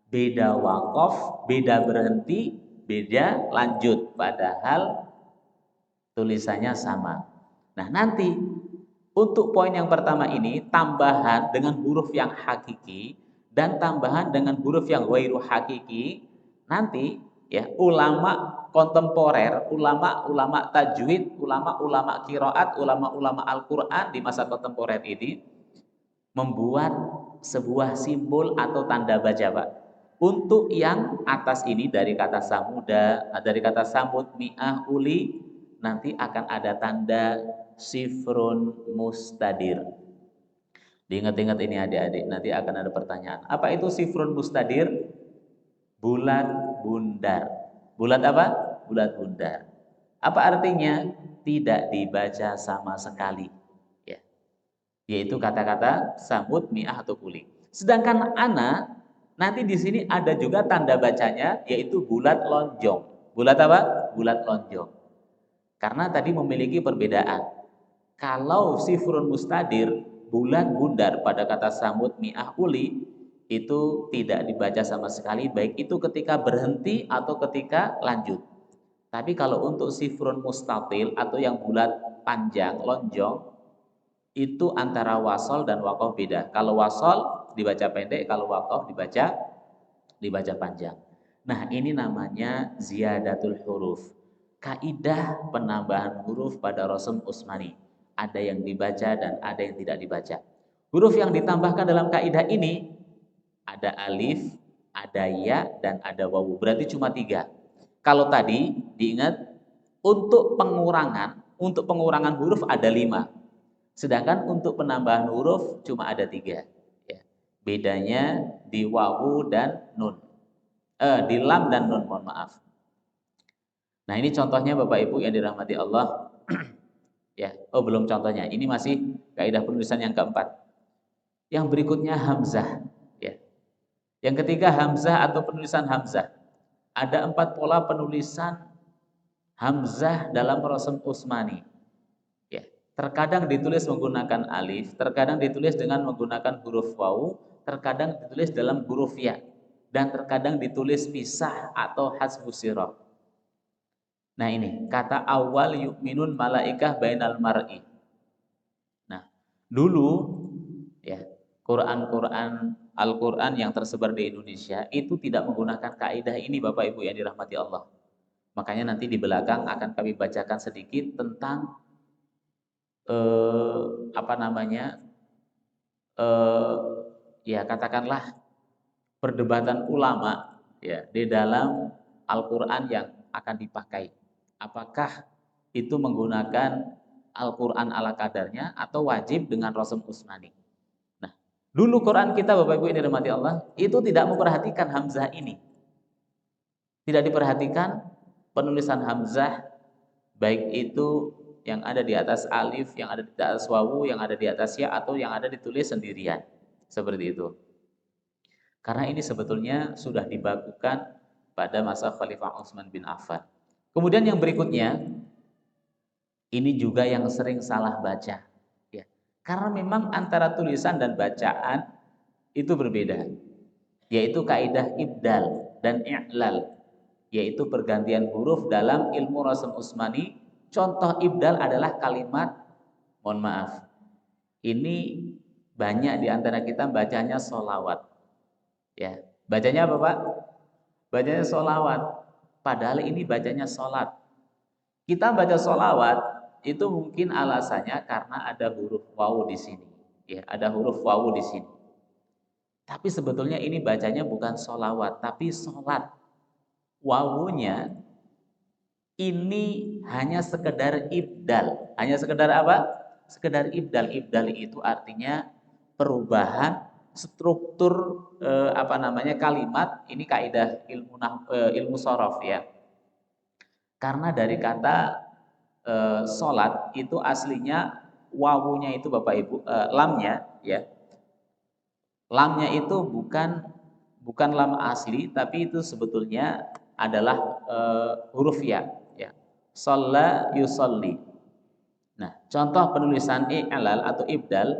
Beda wakaf, beda berhenti, beda lanjut. Padahal tulisannya sama. Nah nanti untuk poin yang pertama ini, tambahan dengan huruf yang hakiki dan tambahan dengan huruf yang ghairu hakiki, nanti ya ulama kontemporer, ulama-ulama tajwid, ulama-ulama qiraat, ulama-ulama Al-Qur'an di masa kontemporer ini membuat sebuah simbol atau tanda baca, Pak. Untuk yang atas ini dari kata samuda, dari kata samud, mi'ah, uli, nanti akan ada tanda sifrun mustadir. Diingat-ingat ini adik-adik, nanti akan ada pertanyaan. Apa itu sifrun mustadir? Bulat bundar. Bulat apa? Bulat bundar. Apa artinya? Tidak dibaca sama sekali. Ya. Yaitu kata-kata samud, mi'ah atau uli. Sedangkan ana, nanti di sini ada juga tanda bacanya, yaitu bulat lonjong. Bulat apa? Bulat lonjong. Karena tadi memiliki perbedaan. Kalau sifrun mustadir, bulat bundar pada kata samud, mi'ah, uli, itu tidak dibaca sama sekali, baik itu ketika berhenti atau ketika lanjut. Tapi kalau untuk sifrun mustatil atau yang bulat panjang, lonjong, itu antara wasol dan wakof beda. Kalau wasol dibaca pendek, kalau wakof dibaca panjang. Nah, ini namanya ziyadatul huruf. Kaidah penambahan huruf pada Rasm Utsmani. Ada yang dibaca dan ada yang tidak dibaca. Huruf yang ditambahkan dalam kaidah ini ada alif, ada ya, dan ada wawu. Berarti cuma 3. Kalau tadi diingat untuk pengurangan huruf ada 5. Sedangkan untuk penambahan huruf cuma ada 3. Ya. Bedanya di wawu dan nun. Di lam dan nun, mohon maaf. Nah, ini contohnya Bapak Ibu yang dirahmati Allah. Ya, belum contohnya. Ini masih kaidah penulisan yang keempat. Yang berikutnya hamzah. Ya. Yang ketiga hamzah atau penulisan hamzah. Ada 4 pola penulisan hamzah dalam Rasm Utsmani. Ya. Terkadang ditulis menggunakan alif, terkadang ditulis dengan menggunakan huruf wawu, terkadang ditulis dalam huruf ya, dan terkadang ditulis pisah atau hasbus sirah. Nah, ini kata awal yu'minun malaikah bainal mar'i. Nah, dulu ya, Al-Qur'an yang tersebar di Indonesia itu tidak menggunakan kaidah ini Bapak Ibu yang dirahmati Allah. Makanya nanti di belakang akan kami bacakan sedikit tentang ya katakanlah perdebatan ulama ya di dalam Al-Qur'an yang akan dipakai. Apakah itu menggunakan Al-Qur'an ala kadarnya atau wajib dengan Rasm Utsmani? Nah, dulu Quran kita Bapak Ibu yang dirahmati Allah itu tidak memperhatikan hamzah ini. Tidak diperhatikan penulisan hamzah baik itu yang ada di atas alif, yang ada di atas wawu, yang ada di atas ya, atau yang ada ditulis sendirian. Seperti itu. Karena ini sebetulnya sudah dibakukan pada masa Khalifah Utsman bin Affan. Kemudian yang berikutnya, ini juga yang sering salah baca. Ya. Karena memang antara tulisan dan bacaan itu berbeda. Yaitu kaidah ibdal dan i'lal. Yaitu pergantian huruf dalam ilmu Rasm Utsmani. Contoh ibdal adalah kalimat, mohon maaf, ini banyak di antara kita bacanya sholawat. Ya, bacanya apa Pak? Bacanya sholawat. Padahal ini bacanya sholat. Kita baca sholawat itu mungkin alasannya karena ada huruf wawu di sini. Ya, ada huruf wawu di sini. Tapi sebetulnya ini bacanya bukan sholawat, tapi sholat. Wawunya ini hanya sekedar ibdal. Hanya sekedar apa? Sekedar ibdal. Ibdal itu artinya perubahan struktur kalimat. Ini kaidah ilmu shorof ya. Karena dari kata sholat itu aslinya wawunya itu Bapak Ibu lamnya ya. Lamnya itu bukan lam asli, tapi itu sebetulnya adalah huruf ya. Shalla yusolli. Nah, contoh penulisan i'lal atau ibdal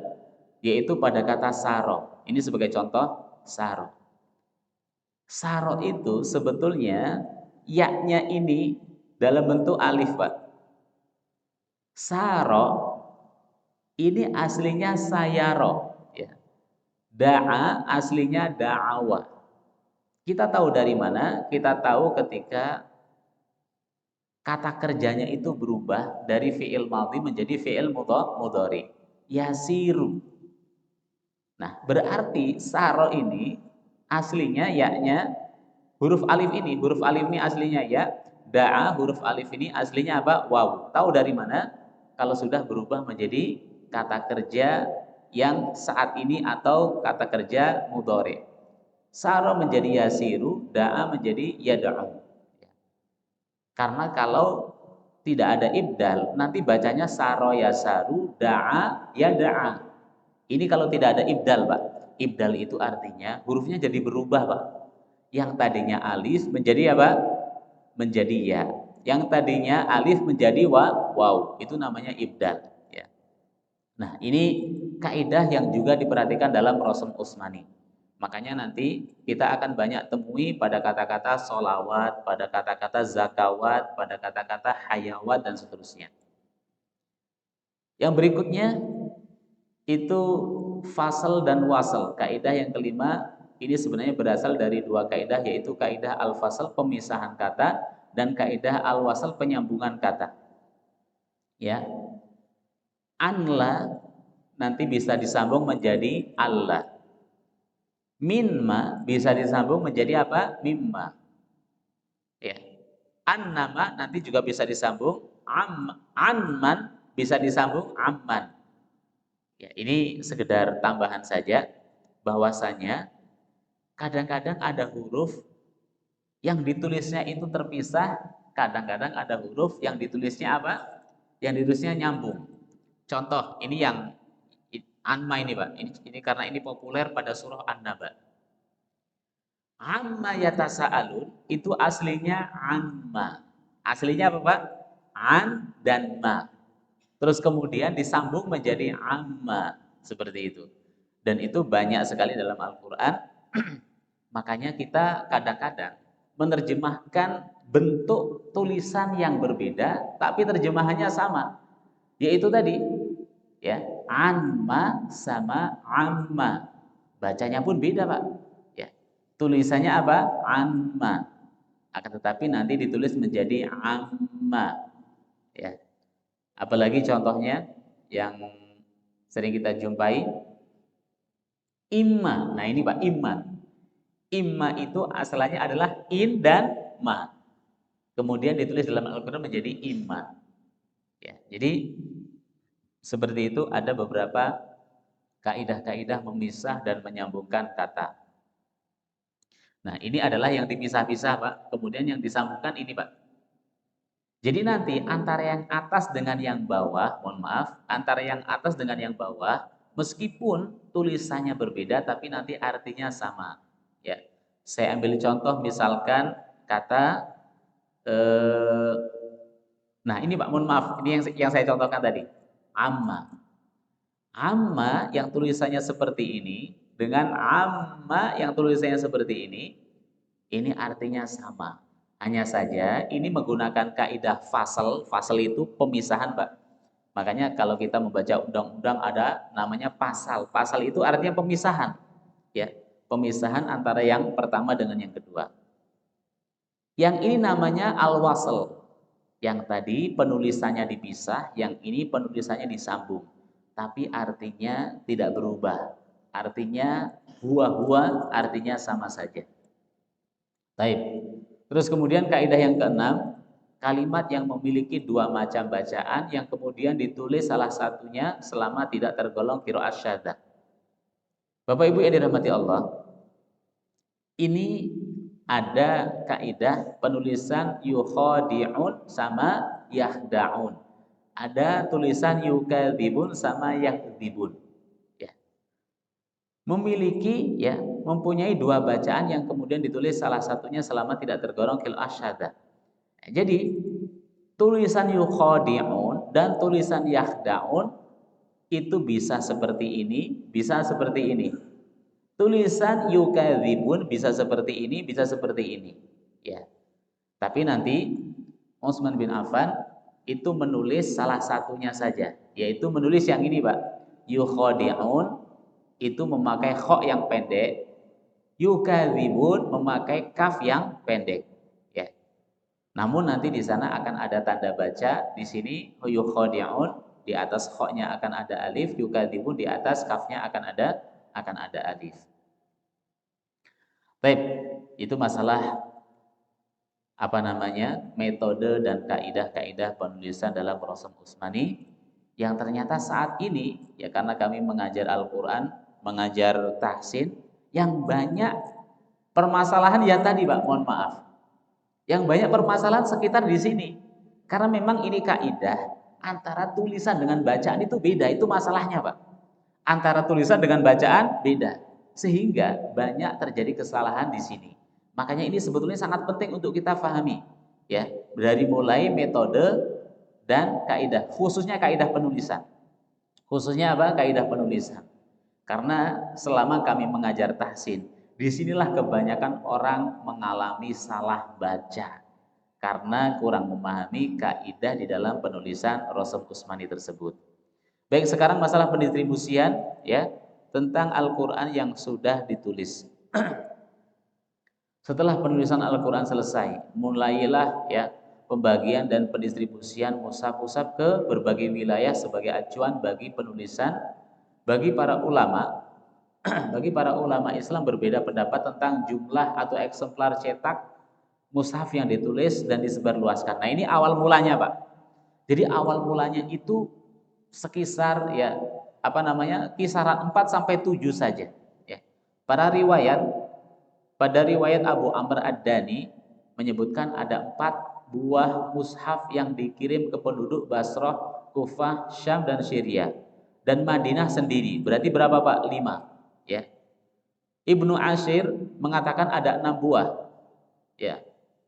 yaitu pada kata saro. Ini sebagai contoh saro. Saro itu sebetulnya ya-nya ini dalam bentuk alif, Pak. Saro ini aslinya sayaro, ya. Da'a aslinya da'awa. Kita tahu dari mana? Kita tahu ketika kata kerjanya itu berubah dari fi'il madhi menjadi fi'il mudhari. Yasiru. Nah, berarti saro ini aslinya ya-nya huruf alif ini. Huruf alif ini aslinya ya. Da'a huruf alif ini aslinya apa? Waw. Tahu dari mana? Kalau sudah berubah menjadi kata kerja yang saat ini atau kata kerja mudhari. Saro menjadi yasiru, da'a menjadi yad'u. Karena kalau tidak ada ibdal, nanti bacanya saro yasaru, da'a yada'a. Ini kalau tidak ada ibdal, Pak. Ibdal itu artinya hurufnya jadi berubah, Pak. Yang tadinya alif menjadi apa? Menjadi ya. Yang tadinya alif menjadi waw. Itu namanya ibdal. Ya. Nah, ini kaidah yang juga diperhatikan dalam Rasm Utsmani. Makanya nanti kita akan banyak temui pada kata-kata solawat, pada kata-kata zakawat, pada kata-kata hayawat, dan seterusnya. Yang berikutnya, itu fasal dan wasal. Kaidah yang kelima ini sebenarnya berasal dari dua kaidah, yaitu kaidah al-fasal pemisahan kata dan kaidah al-wasal penyambungan kata. Ya, anla nanti bisa disambung menjadi Allah. Minma bisa disambung menjadi apa? Mimma. Ya. Annama nanti juga bisa disambung anman bisa disambung amman. Ya, ini sekedar tambahan saja bahwasanya kadang-kadang ada huruf yang ditulisnya itu terpisah, kadang-kadang ada huruf yang ditulisnya apa? Yang ditulisnya nyambung. Contoh, ini yang anma ini, Pak. Ini karena ini populer pada surah An-Naba. Amma yatasaalun itu aslinya amma. Aslinya apa, Pak? An dan ma. Terus kemudian disambung menjadi amma, seperti itu. Dan itu banyak sekali dalam Al-Qur'an. Makanya kita kadang-kadang menerjemahkan bentuk tulisan yang berbeda tapi terjemahannya sama. Yaitu tadi, ya, amma sama amma. Bacanya pun beda, Pak. Ya. Tulisannya apa? Amma. Akan tetapi nanti ditulis menjadi amma. Ya. Apalagi contohnya yang sering kita jumpai imma. Nah, ini Pak, imma. Imma itu asalnya adalah in dan ma. Kemudian ditulis dalam Al-Qur'an menjadi imma. Ya. Jadi seperti itu ada beberapa kaidah-kaidah memisah dan menyambungkan kata. Nah, ini adalah yang dipisah-pisah, Pak. Kemudian yang disambungkan ini, Pak. Jadi nanti antara yang atas dengan yang bawah, mohon maaf, antara yang atas dengan yang bawah, meskipun tulisannya berbeda, tapi nanti artinya sama. Ya, saya ambil contoh misalkan kata, eh, nah ini Pak, mohon maaf, ini yang saya contohkan tadi, amma. Amma yang tulisannya seperti ini dengan amma yang tulisannya seperti ini artinya sama. Hanya saja ini menggunakan kaidah fasal. Fasal itu pemisahan, Pak. Makanya kalau kita membaca undang-undang ada namanya pasal. Pasal itu artinya pemisahan. Ya, pemisahan antara yang pertama dengan yang kedua. Yang ini namanya al-wasl. Yang tadi penulisannya dipisah, yang ini penulisannya disambung. Tapi artinya tidak berubah. Artinya huwa-huwa, artinya sama saja. Baik. Terus kemudian kaidah yang keenam, kalimat yang memiliki dua macam bacaan yang kemudian ditulis salah satunya selama tidak tergolong qiraat syadzah. Bapak Ibu yang dirahmati Allah, ini ada kaidah penulisan yukhadi'un sama yahda'un. Ada tulisan yukadzibun sama yakdzibun. Ya. Memiliki, ya, mempunyai dua bacaan yang kemudian ditulis salah satunya selama tidak tergolong qiraat syadzah. Jadi tulisan yukhadi'un dan tulisan yahda'un itu bisa seperti ini, bisa seperti ini. Tulisan yukadzibun bisa seperti ini, bisa seperti ini. Ya. Tapi nanti Utsman bin Affan itu menulis salah satunya saja, yaitu menulis yang ini, Pak. Yukhadi'un itu memakai kha yang pendek, yukadzibun memakai kaf yang pendek. Ya. Namun nanti di sana akan ada tanda baca. Di sini yukhadi'un, di atas kha-nya akan ada alif, yukadzibun di atas kafnya akan ada alif. Baik, itu masalah apa namanya? Metode dan kaidah-kaidah penulisan dalam Rasm Utsmani yang ternyata saat ini, ya, karena kami mengajar Al-Qur'an, mengajar tahsin, yang banyak permasalahan ya tadi, Pak, mohon maaf. Yang banyak permasalahan sekitar di sini. Karena memang ini kaidah antara tulisan dengan bacaan itu beda, itu masalahnya, Pak. Antara tulisan dengan bacaan beda. Sehingga banyak terjadi kesalahan di sini. Makanya ini sebetulnya sangat penting untuk kita pahami, ya. Dari mulai metode dan kaidah, khususnya kaidah penulisan. Khususnya apa? Kaidah penulisan. Karena selama kami mengajar tahsin, disinilah kebanyakan orang mengalami salah baca karena kurang memahami kaidah di dalam penulisan Rasm Utsmani tersebut. Baik, sekarang masalah pendistribusian ya tentang Al-Qur'an yang sudah ditulis. Setelah penulisan Al-Qur'an selesai, mulailah ya pembagian dan pendistribusian mushaf-mushaf ke berbagai wilayah sebagai acuan bagi penulisan bagi para ulama. Bagi para ulama Islam berbeda pendapat tentang jumlah atau eksemplar cetak mushaf yang ditulis dan disebarluaskan. Nah, ini awal mulanya, Pak. Jadi awal mulanya itu sekisar ya kisaran 4 sampai 7 saja ya. Pada riwayat Abu Amr Ad-Dani menyebutkan ada 4 buah mushaf yang dikirim ke penduduk Basrah, Kufah, Syam dan Syria dan Madinah sendiri. Berarti berapa, Pak? 5 ya. Ibnu Ashir mengatakan ada 6 buah ya.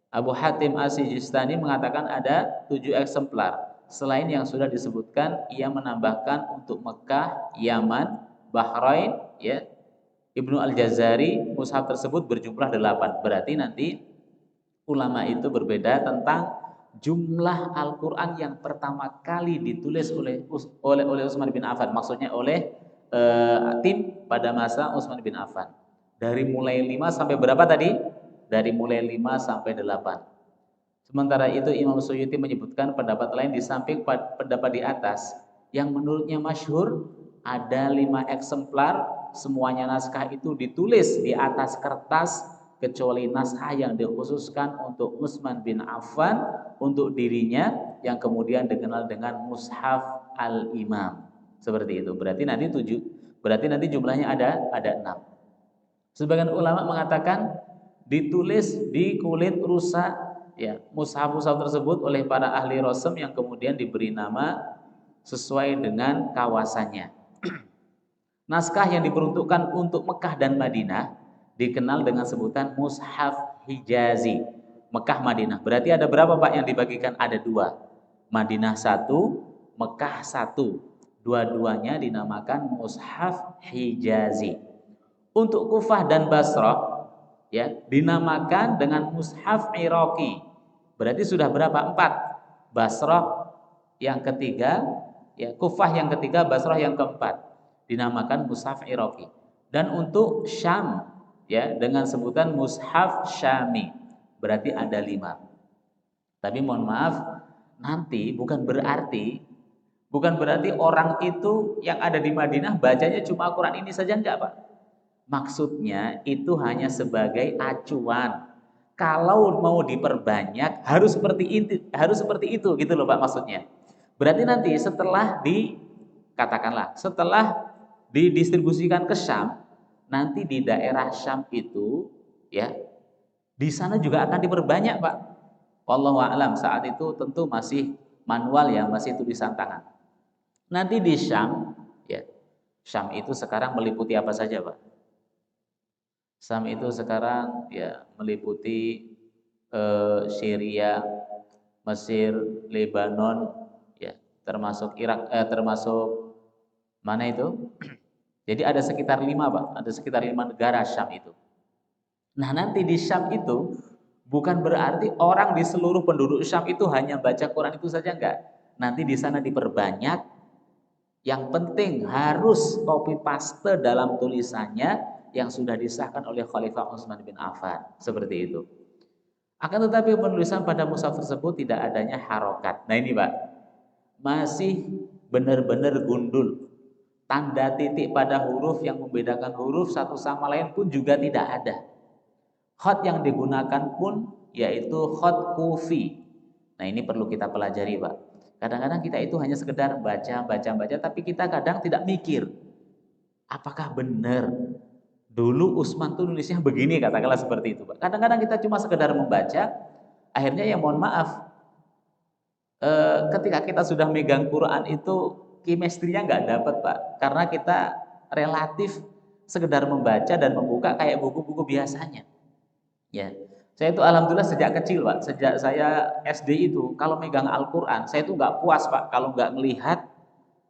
Abu Hatim As-Sijistani mengatakan ada 7 eksemplar. Selain yang sudah disebutkan, ia menambahkan untuk Mekah, Yaman, Bahrain ya. Ibnu Al-Jazari mushaf tersebut berjumlah 8. Berarti nanti ulama itu berbeda tentang jumlah Al-Qur'an yang pertama kali ditulis oleh Utsman bin Affan. Maksudnya oleh tim pada masa Utsman bin Affan. Dari mulai 5 sampai berapa tadi? Dari mulai 5 sampai 8. Sementara itu Imam Suyuti menyebutkan pendapat lain di samping pendapat di atas yang menurutnya masyhur ada 5 eksemplar, semuanya naskah itu ditulis di atas kertas kecuali naskah yang dikhususkan untuk Utsman bin Affan untuk dirinya yang kemudian dikenal dengan Mushaf Al-Imam. Seperti itu. Berarti nanti jumlahnya ada 6. Sebagian ulama mengatakan ditulis di kulit rusa ya, mushaf-mushaf tersebut oleh para ahli rasm yang kemudian diberi nama sesuai dengan kawasannya. Naskah yang diperuntukkan untuk Mekah dan Madinah dikenal dengan sebutan Mushaf Hijazi. Mekah Madinah. Berarti ada berapa, Pak, yang dibagikan? Ada 2. Madinah 1, Mekah 1. Dua-duanya dinamakan Mushaf Hijazi. Untuk Kufah dan Basrah ya dinamakan dengan Mushaf Iraqi. Berarti sudah berapa? 4. Basrah yang ketiga, ya Kufah yang ketiga, Basrah yang keempat. Dinamakan Mushaf Iraqi. Dan untuk Syam ya dengan sebutan Mushaf Syami. Berarti ada 5. Tapi mohon maaf, nanti bukan berarti orang itu yang ada di Madinah bacanya cuma Al-Qur'an ini saja, enggak, Pak. Maksudnya itu hanya sebagai acuan. Kalau mau diperbanyak harus seperti itu gitu loh, Pak, maksudnya. Berarti nanti setelah didistribusikan ke Syam, nanti di daerah Syam itu ya di sana juga akan diperbanyak, Pak. Wallahu a'lam, saat itu tentu masih manual ya, masih tulisan tangan. Nanti di Syam ya. Syam itu sekarang meliputi apa saja, Pak? Syam itu sekarang ya meliputi Syria, Mesir, Lebanon, ya termasuk Irak, termasuk mana itu? Jadi ada sekitar 5, Pak, ada sekitar 5 negara Syam itu. Nah, nanti di Syam itu bukan berarti orang di seluruh penduduk Syam itu hanya baca Quran itu saja, enggak. Nanti di sana diperbanyak. Yang penting harus copy paste dalam tulisannya yang sudah disahkan oleh Khalifah Utsman bin Affan. Seperti itu. Akan tetapi penulisan pada mushaf tersebut tidak adanya harokat. Nah ini, Pak, masih benar-benar gundul. Tanda titik pada huruf yang membedakan huruf satu sama lain pun juga tidak ada. Khat yang digunakan pun yaitu khat kufi. Nah ini perlu kita pelajari, Pak. Kadang-kadang kita itu hanya sekedar baca, tapi kita kadang tidak mikir. Apakah benar dulu Utsman tuh nulisnya begini, katakanlah seperti itu, Pak. Kadang-kadang kita cuma sekedar membaca, akhirnya ya mohon maaf, ketika kita sudah megang Quran itu chemistry-nya nggak dapat, Pak. Karena kita relatif sekedar membaca dan membuka kayak buku-buku biasanya. Ya. Saya itu alhamdulillah sejak kecil, Pak, sejak saya SD itu kalau megang Al-Qur'an, saya itu nggak puas, Pak, kalau nggak melihat.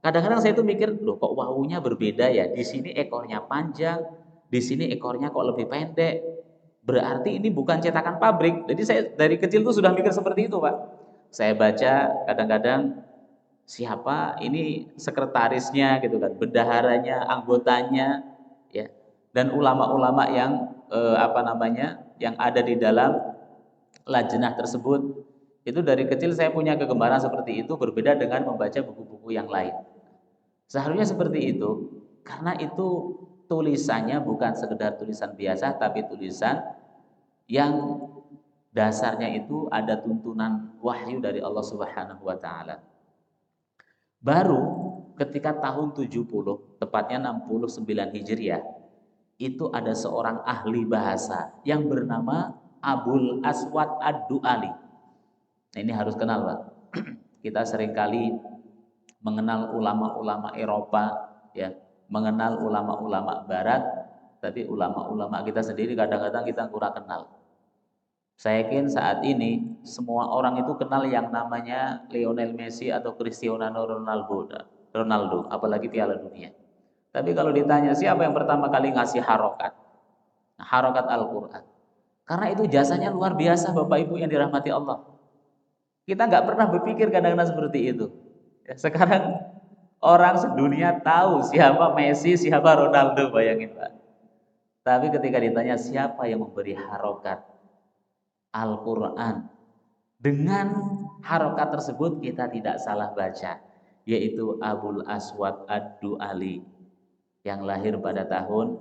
Kadang-kadang saya itu mikir, loh kok wawunya berbeda ya? Di sini ekornya panjang, di sini ekornya kok lebih pendek. Berarti ini bukan cetakan pabrik. Jadi saya dari kecil tuh sudah mikir seperti itu, Pak. Saya baca kadang-kadang siapa ini sekretarisnya gitu kan, bendaharanya, anggotanya, ya, dan ulama-ulama yang yang ada di dalam lajnah tersebut. Itu dari kecil saya punya kegemaran seperti itu, berbeda dengan membaca buku-buku yang lain. Seharusnya seperti itu, karena itu tulisannya bukan sekedar tulisan biasa, tapi tulisan yang dasarnya itu ada tuntunan wahyu dari Allah Subhanahu wa taala. Baru ketika tahun 70, tepatnya 69 Hijriah, itu ada seorang ahli bahasa yang bernama Abul Aswad Ad-Du'ali. Nah, ini harus kenal, Pak. Kita seringkali mengenal ulama-ulama Eropa, ya, mengenal ulama-ulama Barat, tapi ulama-ulama kita sendiri kadang-kadang kita kurang kenal. Saya yakin saat ini semua orang itu kenal yang namanya Lionel Messi atau Cristiano Ronaldo, apalagi Piala Dunia. Tapi kalau ditanya siapa yang pertama kali ngasih harokat, harokat Al-Quran, karena itu jasanya luar biasa, Bapak Ibu yang dirahmati Allah. Kita nggak pernah berpikir kadang-kadang seperti itu. Ya, sekarang orang sedunia tahu siapa Messi, siapa Ronaldo, bayangin Pak. Tapi ketika ditanya siapa yang memberi harokat Al-Quran, dengan harokat tersebut kita tidak salah baca, yaitu Abul Aswad Ad-Du'ali yang lahir pada tahun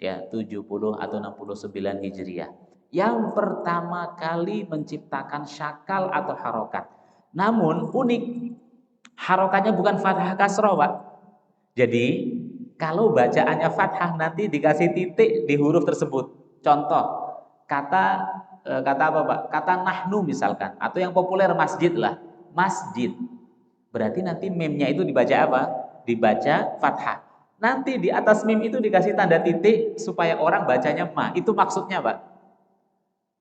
70 atau 69 Hijriah. Yang pertama kali menciptakan syakal atau harokat. Namun unik, harokatnya bukan fathah kasroh, Pak. Jadi kalau bacaannya fathah nanti dikasih titik di huruf tersebut. Contoh, kata apa, Pak? Kata nahnu misalkan, atau yang populer masjid lah. Masjid. Berarti nanti mimnya itu dibaca apa? Dibaca fathah. Nanti di atas mim itu dikasih tanda titik supaya orang bacanya ma. Itu maksudnya, Pak.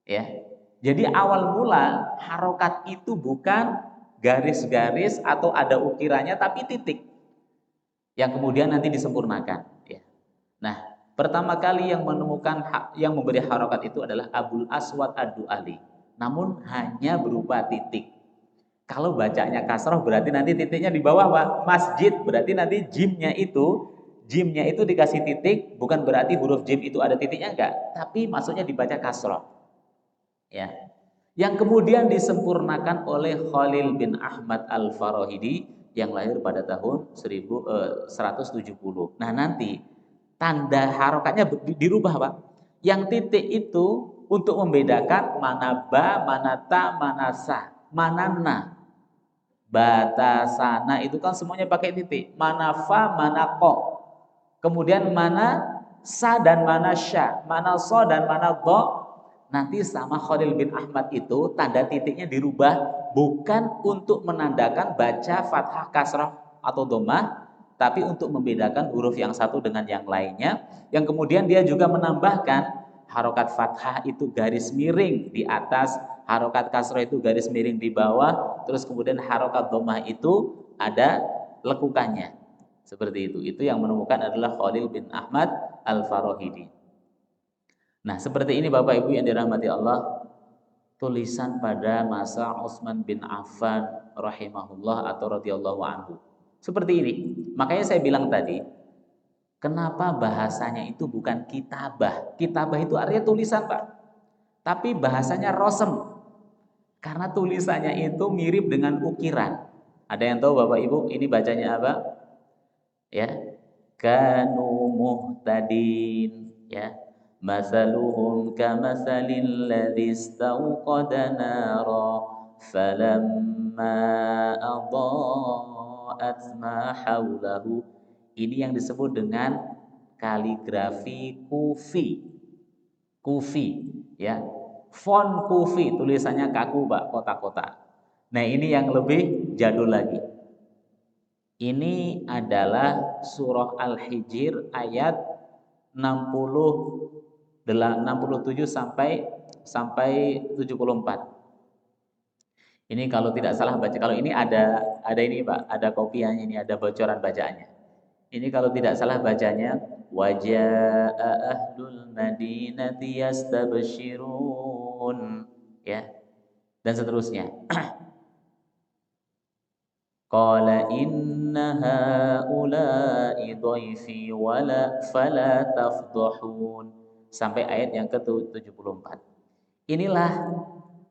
Ya. Jadi awal mula harokat itu bukan garis-garis atau ada ukirannya, tapi titik yang kemudian nanti disempurnakan. Ya. Nah, pertama kali yang menemukan yang memberi harokat itu adalah Abul Aswad Ad-Du'ali. Namun hanya berupa titik. Kalau bacanya kasroh berarti nanti titiknya di bawah, Pak. Masjid berarti nanti jimnya itu dikasih titik, bukan berarti huruf jim itu ada titiknya, enggak, tapi maksudnya dibaca kasroh. Ya. Yang kemudian disempurnakan oleh Khalil bin Ahmad Al-Farahidi yang lahir pada tahun 1170. Nah, nanti tanda harokatnya dirubah, Pak. Yang titik itu untuk membedakan mana ba, mana ta, mana sa, mana na. Batasana itu kan semuanya pakai titik. Mana fa, mana ko. Kemudian mana sa dan mana sya, mana so dan mana do. Nanti sama Khalil bin Ahmad itu tanda titiknya dirubah bukan untuk menandakan baca fathah kasrah atau dhammah, tapi untuk membedakan huruf yang satu dengan yang lainnya. Yang kemudian dia juga menambahkan harokat fathah itu garis miring di atas, harokat kasrah itu garis miring di bawah, terus kemudian harokat dhammah itu ada lekukannya. Seperti itu. Itu yang menemukan adalah Khalil bin Ahmad Al-Farahidi. Nah, seperti ini Bapak Ibu yang dirahmati Allah, tulisan pada masa Utsman bin Affan rahimahullah atau radhiyallahu anhu. Seperti ini. Makanya saya bilang tadi, kenapa bahasanya itu bukan kitabah? Kitabah itu artinya tulisan, Pak. Tapi bahasanya rosem. Karena tulisannya itu mirip dengan ukiran. Ada yang tahu Bapak Ibu ini bacanya apa? Ya. Kanu muhtadin, ya. Masaluhum kamasalil ladzi istauqada nara falamma adaa'at ma haulahu. Ini yang disebut dengan kaligrafi kufi. Kufi, ya. Font kufi, tulisannya kaku, Pak, kotak-kotak. Nah, ini yang lebih jadul lagi. Ini adalah surah Al-Hijr ayat 67 sampai 74. Ini kalau tidak salah baca, kalau ini ada ini Pak, ada kopiannya, ini ada bocoran bacaannya. Ini kalau tidak salah bacanya wajaa ahlul madinati yastabshirun, ya. Dan seterusnya. Qala inna haula'i dhaifi fala tafdhahun. Sampai ayat yang ke-74. Inilah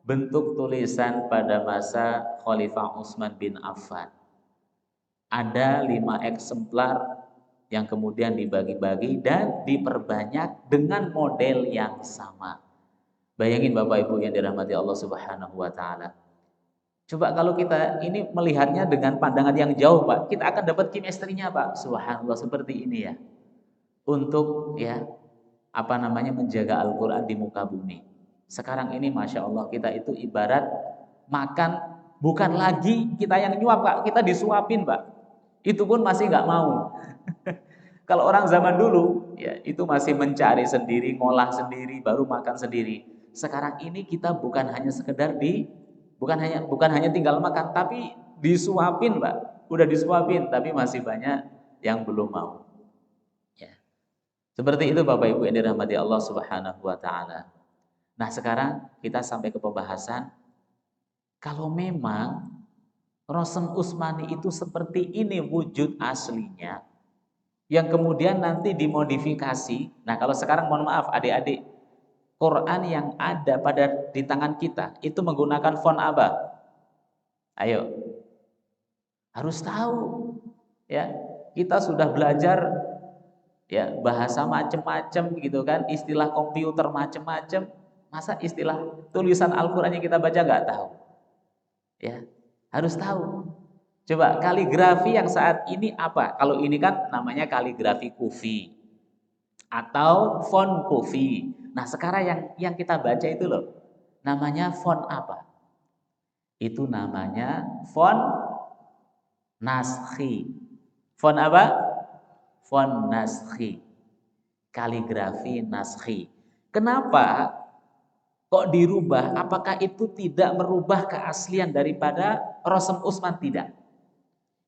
bentuk tulisan pada masa Khalifah Utsman bin Affan. Ada 5 eksemplar yang kemudian dibagi-bagi dan diperbanyak dengan model yang sama. Bayangin Bapak Ibu yang dirahmati Allah Subhanahu wa taala. Coba kalau kita ini melihatnya dengan pandangan yang jauh, Pak, kita akan dapat chemistry-nya, Pak. Subhanallah, seperti ini ya. Untuk ya, apa namanya, menjaga Al-Qur'an di muka bumi. Sekarang ini Masya Allah, kita itu ibarat makan, bukan lagi kita yang nyuap, Pak, kita disuapin, Pak. Itu pun masih nggak mau. Kalau orang zaman dulu, ya itu masih mencari sendiri, ngolah sendiri, baru makan sendiri. Sekarang ini kita bukan hanya tinggal makan, tapi disuapin, Pak. Udah disuapin, tapi masih banyak yang belum mau. Ya. Seperti itu Bapak Ibu yang dirahmati Allah Subhanahu wa taala. Nah, sekarang kita sampai ke pembahasan kalau memang Rasm Utsmani itu seperti ini wujud aslinya, yang kemudian nanti dimodifikasi. Nah, kalau sekarang mohon maaf adik-adik, Quran yang ada di tangan kita itu menggunakan font apa? Ayo, harus tahu ya. Kita sudah belajar ya bahasa macam-macam gitu kan, istilah komputer macam-macam. Masa istilah tulisan Al-Qur'an yang kita baca nggak tahu? Ya, harus tahu. Coba kaligrafi yang saat ini apa? Kalau ini kan namanya kaligrafi kufi atau font kufi. Nah, sekarang yang kita baca itu loh, namanya font apa? Itu namanya font naskhi. Font apa? Font naskhi. Kaligrafi naskhi. Kenapa kok dirubah? Apakah itu tidak merubah keaslian daripada Rasm Utsman? Tidak.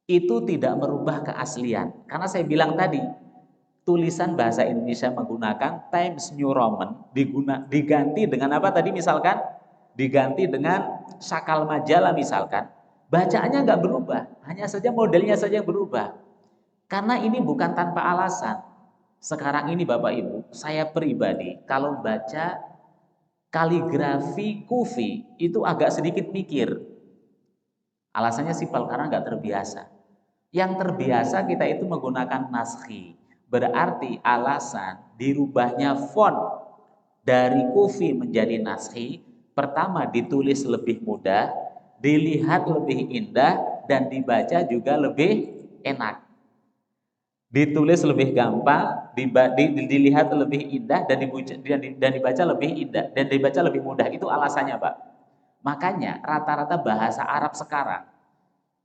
Itu tidak merubah keaslian. Karena saya bilang tadi, tulisan bahasa Indonesia menggunakan Times New Roman diganti dengan apa tadi misalkan? Diganti dengan Sakal Majalah misalkan. Bacaannya nggak berubah, hanya saja modelnya saja yang berubah. Karena ini bukan tanpa alasan. Sekarang ini Bapak Ibu, saya pribadi kalau baca kaligrafi kufi itu agak sedikit mikir. Alasannya simpel, karena nggak terbiasa. Yang terbiasa kita itu menggunakan naskhi. Berarti alasan dirubahnya font dari kufi menjadi naskhi, pertama ditulis lebih mudah, dilihat lebih indah, dan dibaca juga lebih enak. Ditulis lebih gampang, dilihat lebih indah, dan dibaca lebih indah, dan dibaca lebih mudah. Itu alasannya, Pak. Makanya rata-rata bahasa Arab sekarang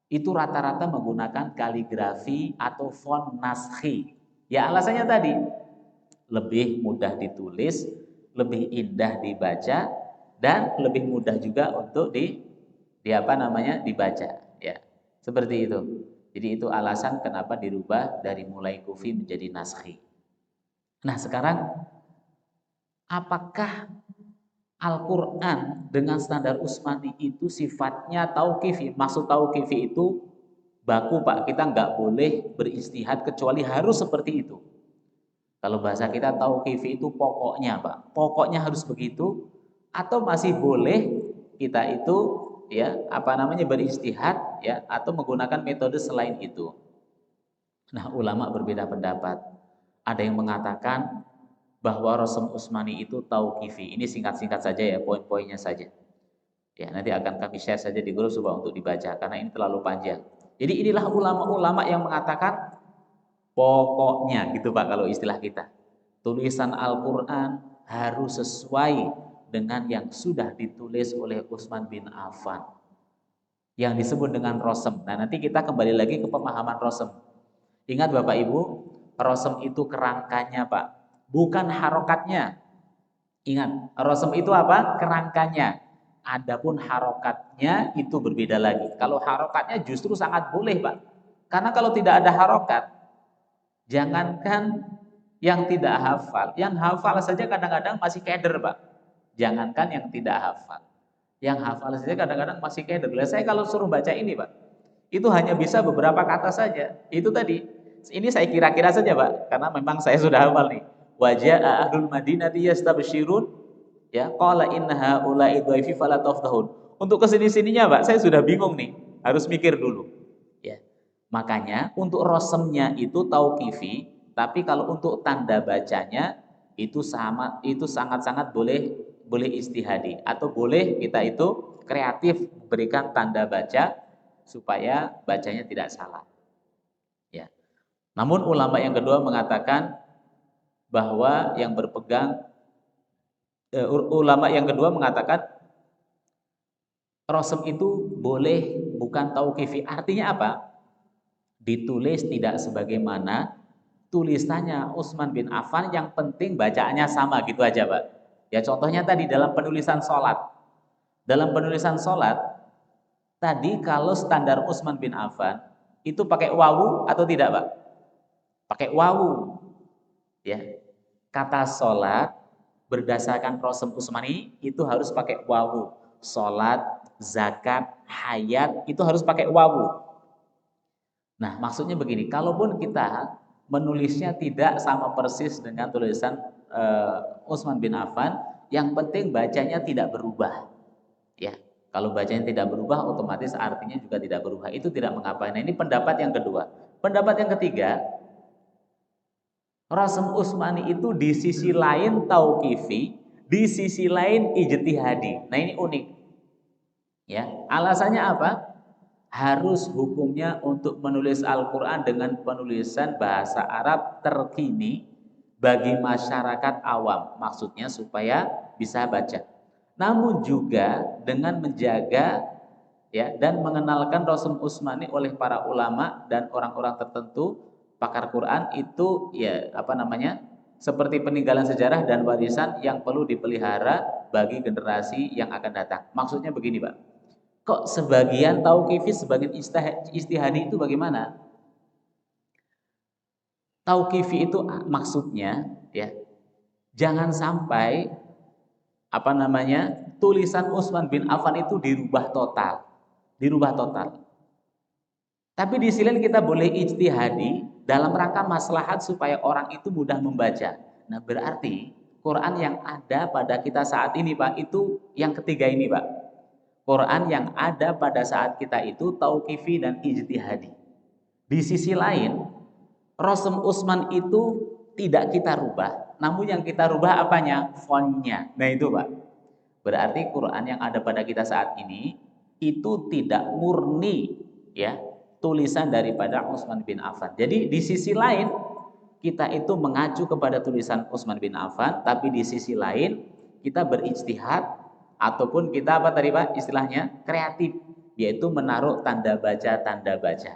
itu rata-rata menggunakan kaligrafi atau font naskhi. Ya alasannya tadi, lebih mudah ditulis, lebih indah dibaca, dan lebih mudah juga untuk dibaca. Ya, seperti itu. Jadi itu alasan kenapa dirubah dari mulai kufi menjadi naskhi. Nah sekarang, apakah Al-Quran dengan standar Utsmani itu sifatnya tauqifi? Maksud tauqifi itu baku, Pak. Kita nggak boleh beristihad kecuali harus seperti itu. Kalau bahasa kita tauqifi itu pokoknya, Pak. Pokoknya harus begitu, atau masih boleh kita itu beristihad ya, atau menggunakan metode selain itu. Nah, ulama berbeda pendapat. Ada yang mengatakan bahwa Rasm Utsmani itu tauqifi. Ini singkat-singkat saja ya, poin-poinnya saja. Ya, nanti akan kami share saja di grup supaya untuk dibaca karena ini terlalu panjang. Jadi inilah ulama-ulama yang mengatakan pokoknya gitu Pak kalau istilah kita. Tulisan Al-Qur'an harus sesuai dengan yang sudah ditulis oleh Utsman bin Affan. Yang disebut dengan Rasm. Nah, nanti kita kembali lagi ke pemahaman Rasm. Ingat Bapak Ibu, Rasm itu kerangkanya, Pak, bukan harokatnya. Ingat, Rasm itu apa? Kerangkanya. Adapun harokatnya itu berbeda lagi. Kalau harokatnya justru sangat boleh, Pak. Karena kalau tidak ada harokat, jangankan yang tidak hafal, yang hafal saja kadang-kadang masih keder, Pak. Jangankan yang tidak hafal, yang hafal saja kadang-kadang masih keder. Saya kalau suruh baca ini, Pak, Itu hanya bisa beberapa kata saja. Itu tadi. Ini saya kira-kira saja, Pak, karena memang saya sudah hafal nih. Wajaa ahlul madinati yastabsyirun, ya, qala inna haula'i dhaifi fala taftahun. Untuk kesini-sininya, Pak, saya sudah bingung nih. Harus mikir dulu. Ya. Makanya untuk rosemnya itu tauqifi, tapi kalau untuk tanda bacanya itu sangat-sangat boleh istihadi atau boleh kita itu kreatif berikan tanda baca supaya bacanya tidak salah. Ya. Namun ulama yang kedua mengatakan bahwa yang berpegang ulama yang kedua mengatakan rosem itu boleh bukan tauqifi. Artinya apa? Ditulis tidak sebagaimana tulisannya Utsman bin Affan, yang penting bacaannya sama gitu aja, Pak. Ya contohnya tadi dalam penulisan sholat. Dalam penulisan sholat, tadi kalau standar Utsman bin Affan itu pakai wawu atau tidak, Pak? Pakai wawu. Ya. Kata sholat berdasarkan Rosem Utsmani itu harus pakai wawu. Sholat, zakat, hayat itu harus pakai wawu. Nah, maksudnya begini, kalaupun kita menulisnya tidak sama persis dengan tulisan Utsman bin Affan, yang penting bacanya tidak berubah. Ya, kalau bacanya tidak berubah, otomatis artinya juga tidak berubah. Itu tidak mengapa. Nah, ini pendapat yang kedua. Pendapat yang ketiga, Rasem Utsmani itu di sisi lain tauqifi, di sisi lain ijtihadi. Nah, ini unik. Ya, alasannya apa? Harus hukumnya untuk menulis Al-Quran dengan penulisan bahasa Arab terkini bagi masyarakat awam, maksudnya supaya bisa baca. Namun juga dengan menjaga ya dan mengenalkan Rasul Utsmani oleh para ulama dan orang-orang tertentu pakar Quran itu ya apa namanya seperti peninggalan sejarah dan warisan yang perlu dipelihara bagi generasi yang akan datang. Maksudnya begini, Pak. Kok sebagian tauqifis, sebagian istihadi itu bagaimana? Tauqifi itu maksudnya ya, jangan sampai apa namanya tulisan Utsman bin Affan itu dirubah total, dirubah total. Tapi di sisi lain kita boleh ijtihadi dalam rangka maslahat supaya orang itu mudah membaca. Nah, berarti Quran yang ada pada kita saat ini, Pak, itu yang ketiga ini, Pak. Quran yang ada pada saat kita itu tauqifi dan ijtihadi. Di sisi lain, Rosem Utsman itu tidak kita rubah, namun yang kita rubah apanya? Fontnya. Nah itu, Pak. Berarti Quran yang ada pada kita saat ini itu tidak murni ya tulisan daripada Utsman bin Affan. Jadi di sisi lain kita itu mengacu kepada tulisan Utsman bin Affan, tapi di sisi lain kita berijtihad ataupun kita apa tadi, Pak, istilahnya kreatif, yaitu menaruh tanda baca.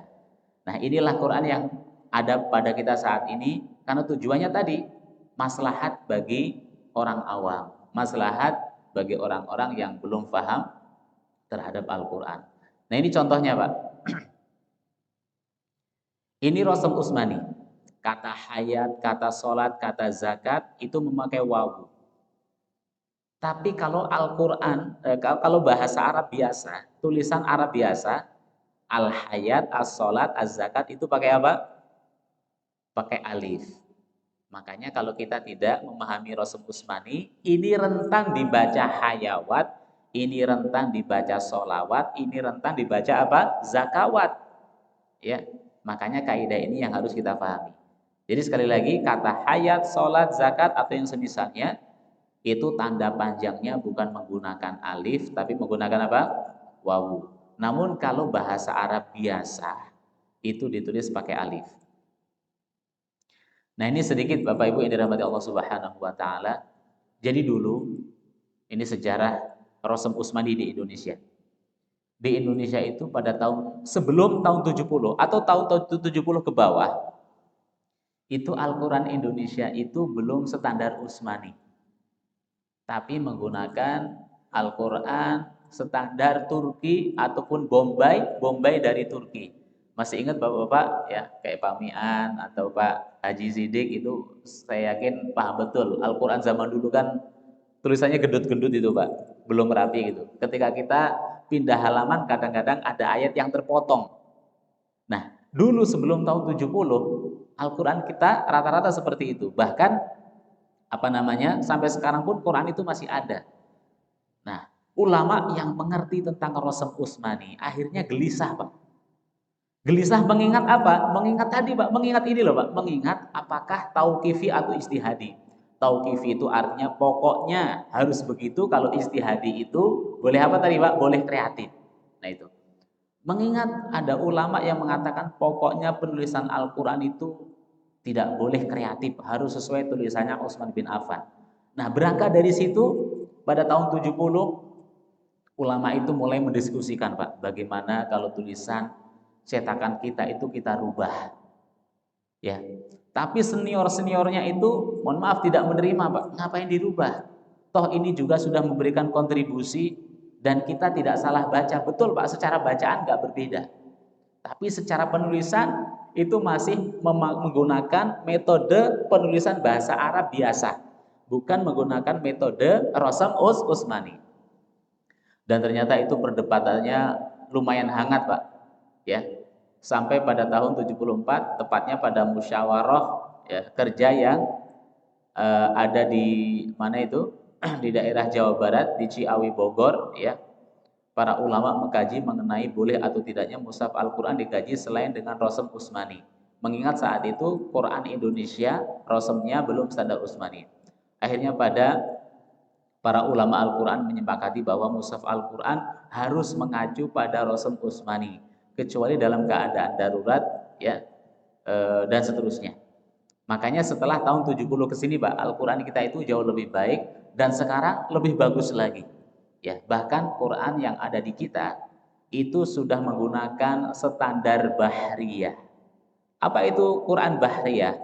Nah, inilah Quran yang ada pada kita saat ini karena tujuannya tadi maslahat bagi orang awam, maslahat bagi orang-orang yang belum paham terhadap Al-Quran. Nah, ini contohnya, Pak. Ini Rosem Utsmani. Kata hayat, kata sholat, kata zakat itu memakai wawu. Tapi kalau Al-Quran, kalau bahasa Arab biasa, tulisan Arab biasa, al-hayat, as-sholat, az-zakat itu pakai apa? Pakai alif. Makanya kalau kita tidak memahami Rasul Utsmani, ini rentan dibaca hayawat, ini rentan dibaca sholawat, ini rentan dibaca apa? Zakawat. Ya, makanya kaidah ini yang harus kita pahami. Jadi sekali lagi kata hayat, sholat, zakat atau yang semisalnya itu tanda panjangnya bukan menggunakan alif tapi menggunakan apa? Wawu. Namun kalau bahasa Arab biasa itu ditulis pakai alif. Nah, ini sedikit Bapak Ibu yang dirahmati Allah Subhanahu wa taala. Jadi dulu ini sejarah Rosem Utsmani di Indonesia. Di Indonesia itu pada tahun sebelum tahun 70 atau tahun 70 ke bawah itu Al-Qur'an Indonesia itu belum standar Utsmani, tapi menggunakan Al-Quran standar Turki ataupun Bombay dari Turki. Masih ingat Bapak-bapak ya, kayak Pak Mian atau Pak Haji Zidik itu saya yakin paham betul. Al-Quran zaman dulu kan tulisannya gendut-gendut itu, Pak, belum rapi gitu. Ketika kita pindah halaman kadang-kadang ada ayat yang terpotong. Nah, dulu sebelum tahun 70, Al-Quran kita rata-rata seperti itu. Bahkan apa namanya, sampai sekarang pun Quran itu masih ada. Nah, ulama yang mengerti tentang Rasam Utsmani akhirnya gelisah, Pak. Gelisah mengingat apa? Mengingat tadi, Pak. Mengingat ini loh, Pak. Mengingat apakah tauqifi atau istihadi. Tauqifi itu artinya pokoknya harus begitu. Kalau istihadi itu boleh apa tadi, Pak? Boleh kreatif. Nah itu. Mengingat ada ulama yang mengatakan pokoknya penulisan Al-Quran itu tidak boleh kreatif, harus sesuai tulisannya Utsman bin Affan. Nah, berangkat dari situ pada tahun 70 ulama itu mulai mendiskusikan, Pak, bagaimana kalau tulisan cetakan kita itu kita rubah. Ya. Tapi senior-seniornya itu mohon maaf tidak menerima, Pak. Ngapain dirubah? Toh ini juga sudah memberikan kontribusi dan kita tidak salah baca. Betul, Pak, secara bacaan nggak berbeda. Tapi secara penulisan itu masih menggunakan metode penulisan bahasa Arab biasa, bukan menggunakan metode Rasam Utsmani. Dan ternyata itu perdebatannya lumayan hangat, Pak. Ya. Sampai pada tahun 74, tepatnya pada musyawarah ya, kerja yang ada di mana itu? Di daerah Jawa Barat, di Ciawi Bogor, ya. Para ulama mengkaji mengenai boleh atau tidaknya mushaf Al-Quran dikaji selain dengan Rasam Utsmani. Mengingat saat itu Quran Indonesia Rasamnya belum standar Utsmani. Akhirnya para ulama Al-Quran menyepakati bahwa mushaf Al-Quran harus mengacu pada Rasam Utsmani, kecuali dalam keadaan darurat, ya, dan seterusnya. Makanya setelah tahun 70 ke sini, Pak, Al-Quran kita itu jauh lebih baik dan sekarang lebih bagus lagi. Ya, bahkan Quran yang ada di kita itu sudah menggunakan standar Bahriyah. Apa itu Quran Bahriyah?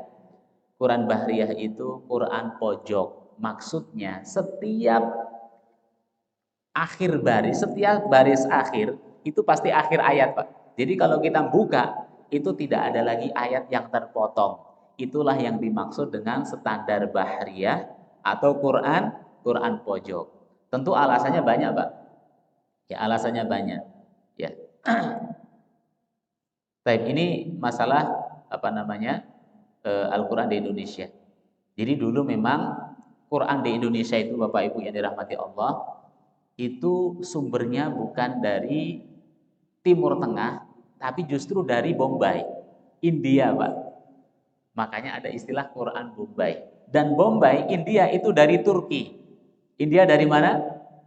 Quran Bahriyah itu Quran pojok. Maksudnya setiap akhir baris, setiap baris akhir itu pasti akhir ayat, Pak. Jadi kalau kita buka itu tidak ada lagi ayat yang terpotong. Itulah yang dimaksud dengan standar Bahriyah atau Quran pojok. Tentu alasannya banyak, Pak. Ya, alasannya banyak. Ya. Baik, ini masalah apa namanya? Al-Qur'an di Indonesia. Jadi dulu memang Quran di Indonesia itu Bapak Ibu yang dirahmati Allah, itu sumbernya bukan dari Timur Tengah, tapi justru dari Bombay, India, Pak. Makanya ada istilah Quran Bombay. Dan Bombay, India itu dari Turki. India dari mana?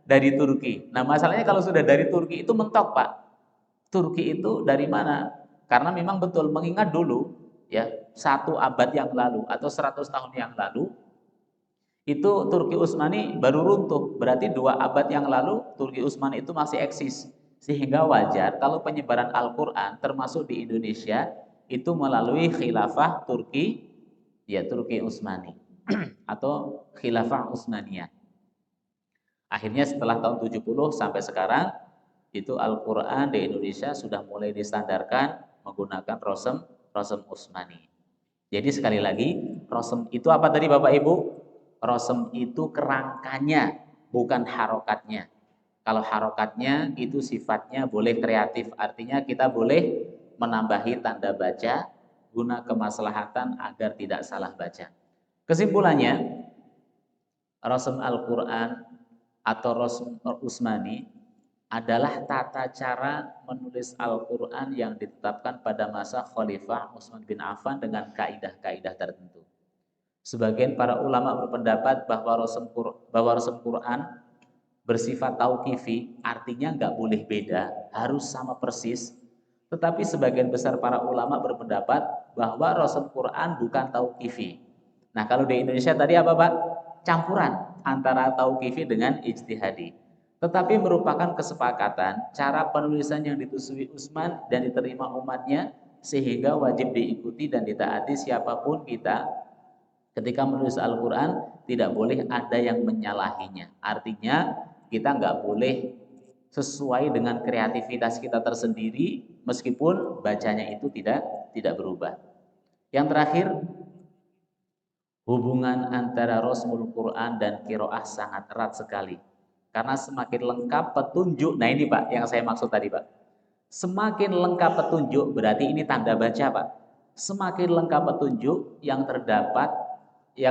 Dari Turki. Nah, masalahnya kalau sudah dari Turki itu mentok, Pak. Turki itu dari mana? Karena memang betul mengingat dulu ya 1 abad yang lalu atau 100 tahun yang lalu itu Turki Utsmani baru runtuh. Berarti 2 abad yang lalu Turki Utsmani itu masih eksis. Sehingga wajar kalau penyebaran Al-Quran termasuk di Indonesia itu melalui khilafah Turki, ya Turki Utsmani atau khilafah Utsmaniyah. Akhirnya setelah tahun 70 sampai sekarang itu Al-Quran di Indonesia sudah mulai distandarkan menggunakan Rasam Utsmani. Jadi sekali lagi, Rasam itu apa tadi Bapak Ibu? Rasam itu kerangkanya, bukan harokatnya. Kalau harokatnya itu sifatnya boleh kreatif, artinya kita boleh menambahi tanda baca guna kemaslahatan agar tidak salah baca. Kesimpulannya, Rasam Al-Quran atau Rasam Utsmani adalah tata cara menulis Al-Quran yang ditetapkan pada masa Khalifah Utsman bin Affan dengan kaidah-kaidah tertentu. Sebagian para ulama berpendapat bahwa Rasam Quran bersifat tauqifi, artinya nggak boleh beda, harus sama persis. Tetapi sebagian besar para ulama berpendapat bahwa Rasam Quran bukan tauqifi. Nah, kalau di Indonesia tadi apa, Pak? Campuran antara tauqifi dengan ijtihadi. Tetapi merupakan kesepakatan cara penulisan yang ditusui Utsman dan diterima umatnya sehingga wajib diikuti dan ditaati siapapun kita ketika menulis Al-Quran, tidak boleh ada yang menyalahinya. Artinya kita nggak boleh sesuai dengan kreativitas kita tersendiri meskipun bacanya itu tidak berubah. Yang terakhir, hubungan antara Rasmul Quran dan Qiraah sangat erat sekali. Karena semakin lengkap petunjuk, nah ini Pak yang saya maksud tadi Pak. Semakin lengkap petunjuk, berarti ini tanda baca, Pak. Semakin lengkap petunjuk yang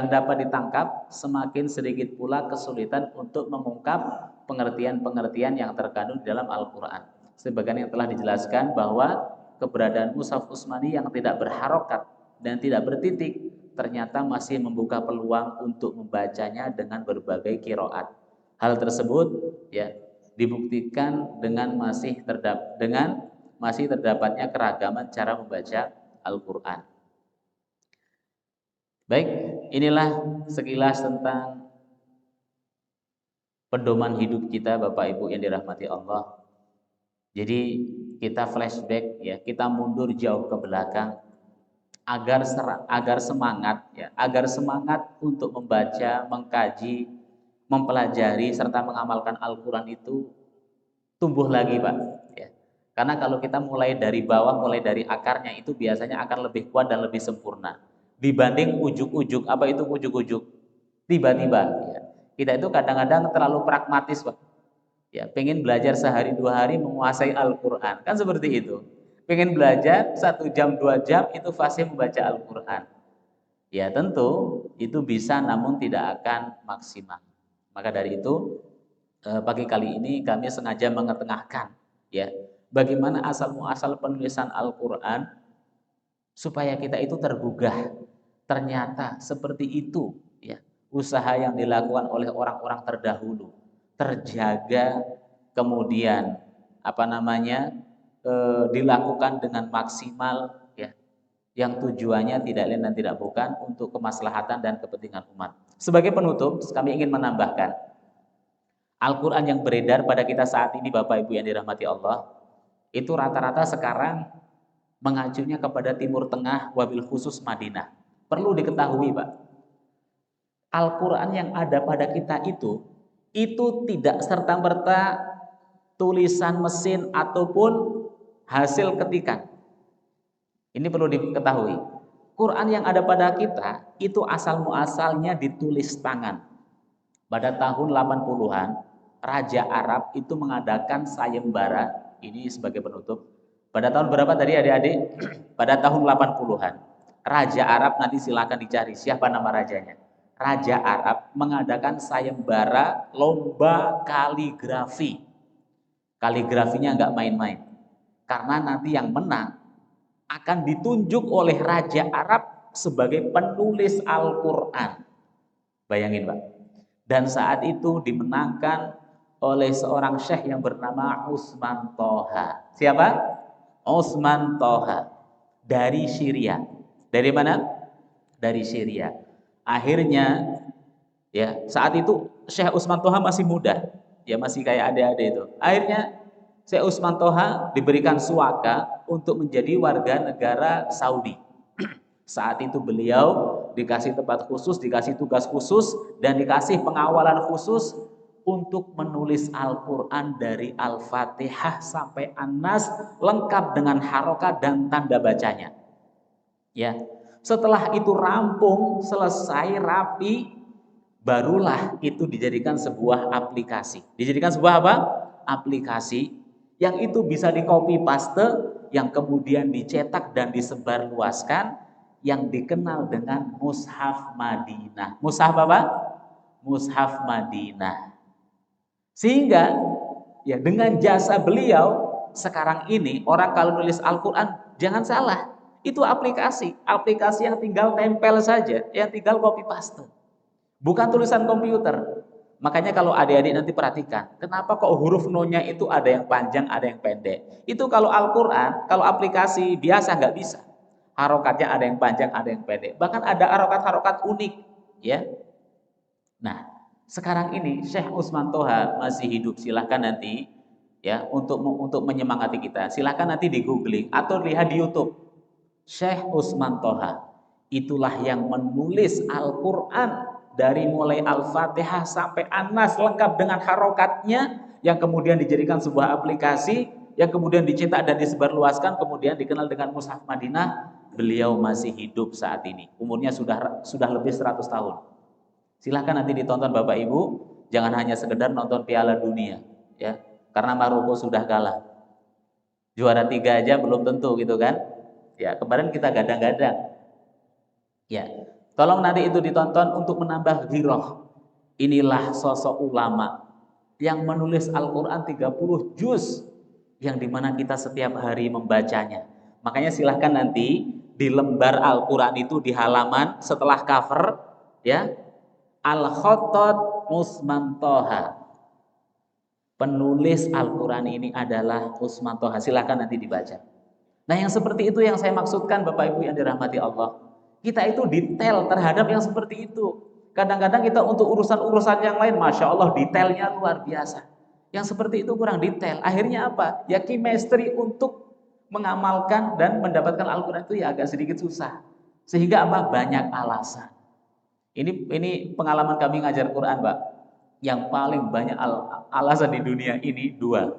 dapat ditangkap, semakin sedikit pula kesulitan untuk mengungkap pengertian-pengertian yang terkandung dalam Al-Quran. Sebagaimana yang telah dijelaskan bahwa keberadaan mushaf Utsmani yang tidak berharokat dan tidak bertitik ternyata masih membuka peluang untuk membacanya dengan berbagai qiraat. Hal tersebut ya dibuktikan dengan masih terdapatnya keragaman cara membaca Al-Quran. Baik, inilah sekilas tentang pedoman hidup kita Bapak Ibu yang dirahmati Allah. Jadi kita flashback ya, kita mundur jauh ke belakang agar semangat untuk membaca, mengkaji, mempelajari serta mengamalkan Al-Quran itu tumbuh lagi, Pak. Ya. Karena kalau kita mulai dari bawah, mulai dari akarnya itu biasanya akan lebih kuat dan lebih sempurna dibanding ujuk-ujuk. Apa itu ujuk-ujuk? Tiba-tiba. Ya. Kita itu kadang-kadang terlalu pragmatis, Pak. Ya, pengen belajar sehari 2 hari menguasai Al-Quran, kan seperti itu. Pengen belajar 1 jam 2 jam itu fasih membaca Al-Quran. Ya tentu itu bisa, namun tidak akan maksimal. Maka dari itu pagi kali ini kami sengaja mengetengahkan ya bagaimana asal muasal penulisan Al-Quran supaya kita itu tergugah. Ternyata seperti itu ya usaha yang dilakukan oleh orang-orang terdahulu, terjaga, kemudian dilakukan dengan maksimal ya, yang tujuannya tidak lain dan tidak bukan untuk kemaslahatan dan kepentingan umat. Sebagai penutup kami ingin menambahkan Al-Quran yang beredar pada kita saat ini Bapak Ibu yang dirahmati Allah itu rata-rata sekarang mengacunya kepada Timur Tengah, wabil khusus Madinah. Perlu diketahui Pak, Al-Quran yang ada pada kita itu tidak serta-merta tulisan mesin ataupun hasil ketikan. Ini perlu diketahui. Quran yang ada pada kita itu asal muasalnya ditulis tangan. Pada tahun 80-an, Raja Arab itu mengadakan sayembara, ini sebagai penutup. Pada tahun berapa tadi adik-adik? Pada tahun 80-an. Raja Arab, nanti silakan dicari siapa nama rajanya. Raja Arab mengadakan sayembara lomba kaligrafi. Kaligrafinya nggak main-main. Karena nanti yang menang akan ditunjuk oleh Raja Arab sebagai penulis Al-Quran. Bayangin Pak. Dan saat itu dimenangkan oleh seorang syekh yang bernama Utsman Toha. Siapa? Utsman Toha. Dari Syria. Dari mana? Dari Syria. Akhirnya ya saat itu Syekh Utsman Toha masih muda. Ya masih kayak adik-adik itu. Akhirnya Syekh Utsman Toha diberikan suaka untuk menjadi warga negara Saudi. Saat itu beliau dikasih tempat khusus, dikasih tugas khusus, dan dikasih pengawalan khusus untuk menulis Al-Quran dari Al-Fatihah sampai An-Nas lengkap dengan harokat dan tanda bacanya. Ya, setelah itu rampung, selesai, rapi, barulah itu dijadikan sebuah aplikasi. Dijadikan sebuah apa? Aplikasi yang itu bisa di copy paste, yang kemudian dicetak dan disebarluaskan, yang dikenal dengan Mushaf Madinah. Mushaf apa? Mushaf Madinah. Sehingga ya dengan jasa beliau sekarang ini orang kalau nulis Al-Quran jangan salah, itu aplikasi yang tinggal tempel saja, yang tinggal copy paste, bukan tulisan komputer. Makanya kalau adik-adik nanti perhatikan, kenapa kok huruf no-nya itu ada yang panjang, ada yang pendek. Itu kalau Al-Quran, kalau aplikasi biasa nggak bisa. Harokatnya ada yang panjang, ada yang pendek. Bahkan ada harokat-harokat unik. Ya. Nah, sekarang ini Syekh Utsman Toha masih hidup. Silahkan nanti ya untuk menyemangati kita. Silahkan nanti di googling atau lihat di YouTube. Syekh Utsman Toha. Itulah yang menulis Al-Quran dari mulai Al-Fatihah sampai An-Nas lengkap dengan harokatnya, yang kemudian dijadikan sebuah aplikasi, yang kemudian dicetak dan disebarluaskan, kemudian dikenal dengan Mushaf Madinah. Beliau masih hidup saat ini, umurnya sudah lebih 100 tahun. Silahkan nanti ditonton Bapak Ibu, jangan hanya sekedar nonton Piala Dunia ya, karena Maroko sudah kalah. Juara 3 aja belum tentu gitu kan. Ya, kemarin kita gadang-gadang. Ya, tolong nanti itu ditonton untuk menambah ghiroh. Inilah sosok ulama yang menulis Al-Quran 30 juz yang dimana kita setiap hari membacanya. Makanya silahkan nanti di lembar Al-Quran itu di halaman setelah cover ya, Al-Khattat Usman Toha. Penulis Al-Quran ini adalah Usman Toha. Silahkan nanti dibaca. Nah, yang seperti itu yang saya maksudkan Bapak Ibu yang dirahmati Allah. Kita itu detail terhadap yang seperti itu. Kadang-kadang kita untuk urusan-urusan yang lain, Masya Allah detailnya luar biasa. Yang seperti itu kurang detail. Akhirnya apa? Ya chemistry untuk mengamalkan dan mendapatkan Al-Quran itu ya agak sedikit susah. Sehingga apa? Banyak alasan. Ini pengalaman kami ngajar Quran, Mbak. Yang paling banyak alasan di dunia ini dua,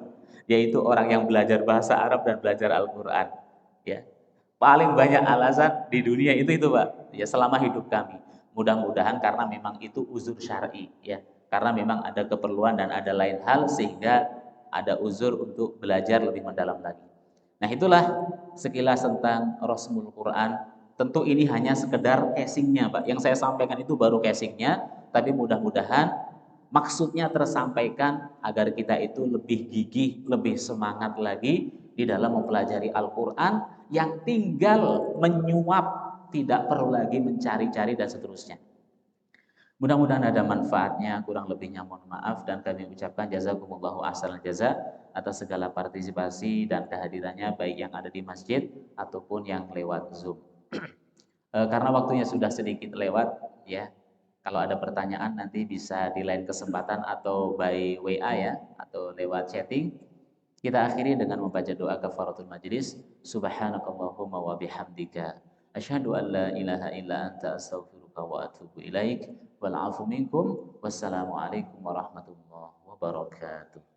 yaitu orang yang belajar bahasa Arab dan belajar Al-Quran. Ya, paling banyak alasan di dunia itu Pak. Ya, selama hidup kami. Mudah-mudahan karena memang itu uzur syar'i, ya. Karena memang ada keperluan dan ada lain hal sehingga ada uzur untuk belajar lebih mendalam lagi. Nah, itulah sekilas tentang Rasmul Quran. Tentu ini hanya sekedar casingnya, Pak. Yang saya sampaikan itu baru casingnya, tapi mudah-mudahan maksudnya tersampaikan agar kita itu lebih gigih, lebih semangat lagi di dalam mempelajari Al-Quran yang tinggal menyuap, tidak perlu lagi mencari-cari dan seterusnya. Mudah-mudahan ada manfaatnya, kurang lebihnya mohon maaf dan kami ucapkan jazakumullahu ahsanal jaza atas segala partisipasi dan kehadirannya baik yang ada di masjid ataupun yang lewat Zoom. Karena waktunya sudah sedikit lewat ya. Kalau ada pertanyaan nanti bisa di lain kesempatan atau by WA ya atau lewat chatting. Kita akhiri dengan membaca doa kafaratul majlis. Subhanakallahumma wa bihamdika asyhadu an la ilaha illa anta astaghfiruka wa atubu ilaik. Wal afu minkum. Wassalamualaikum warahmatullahi wabarakatuh.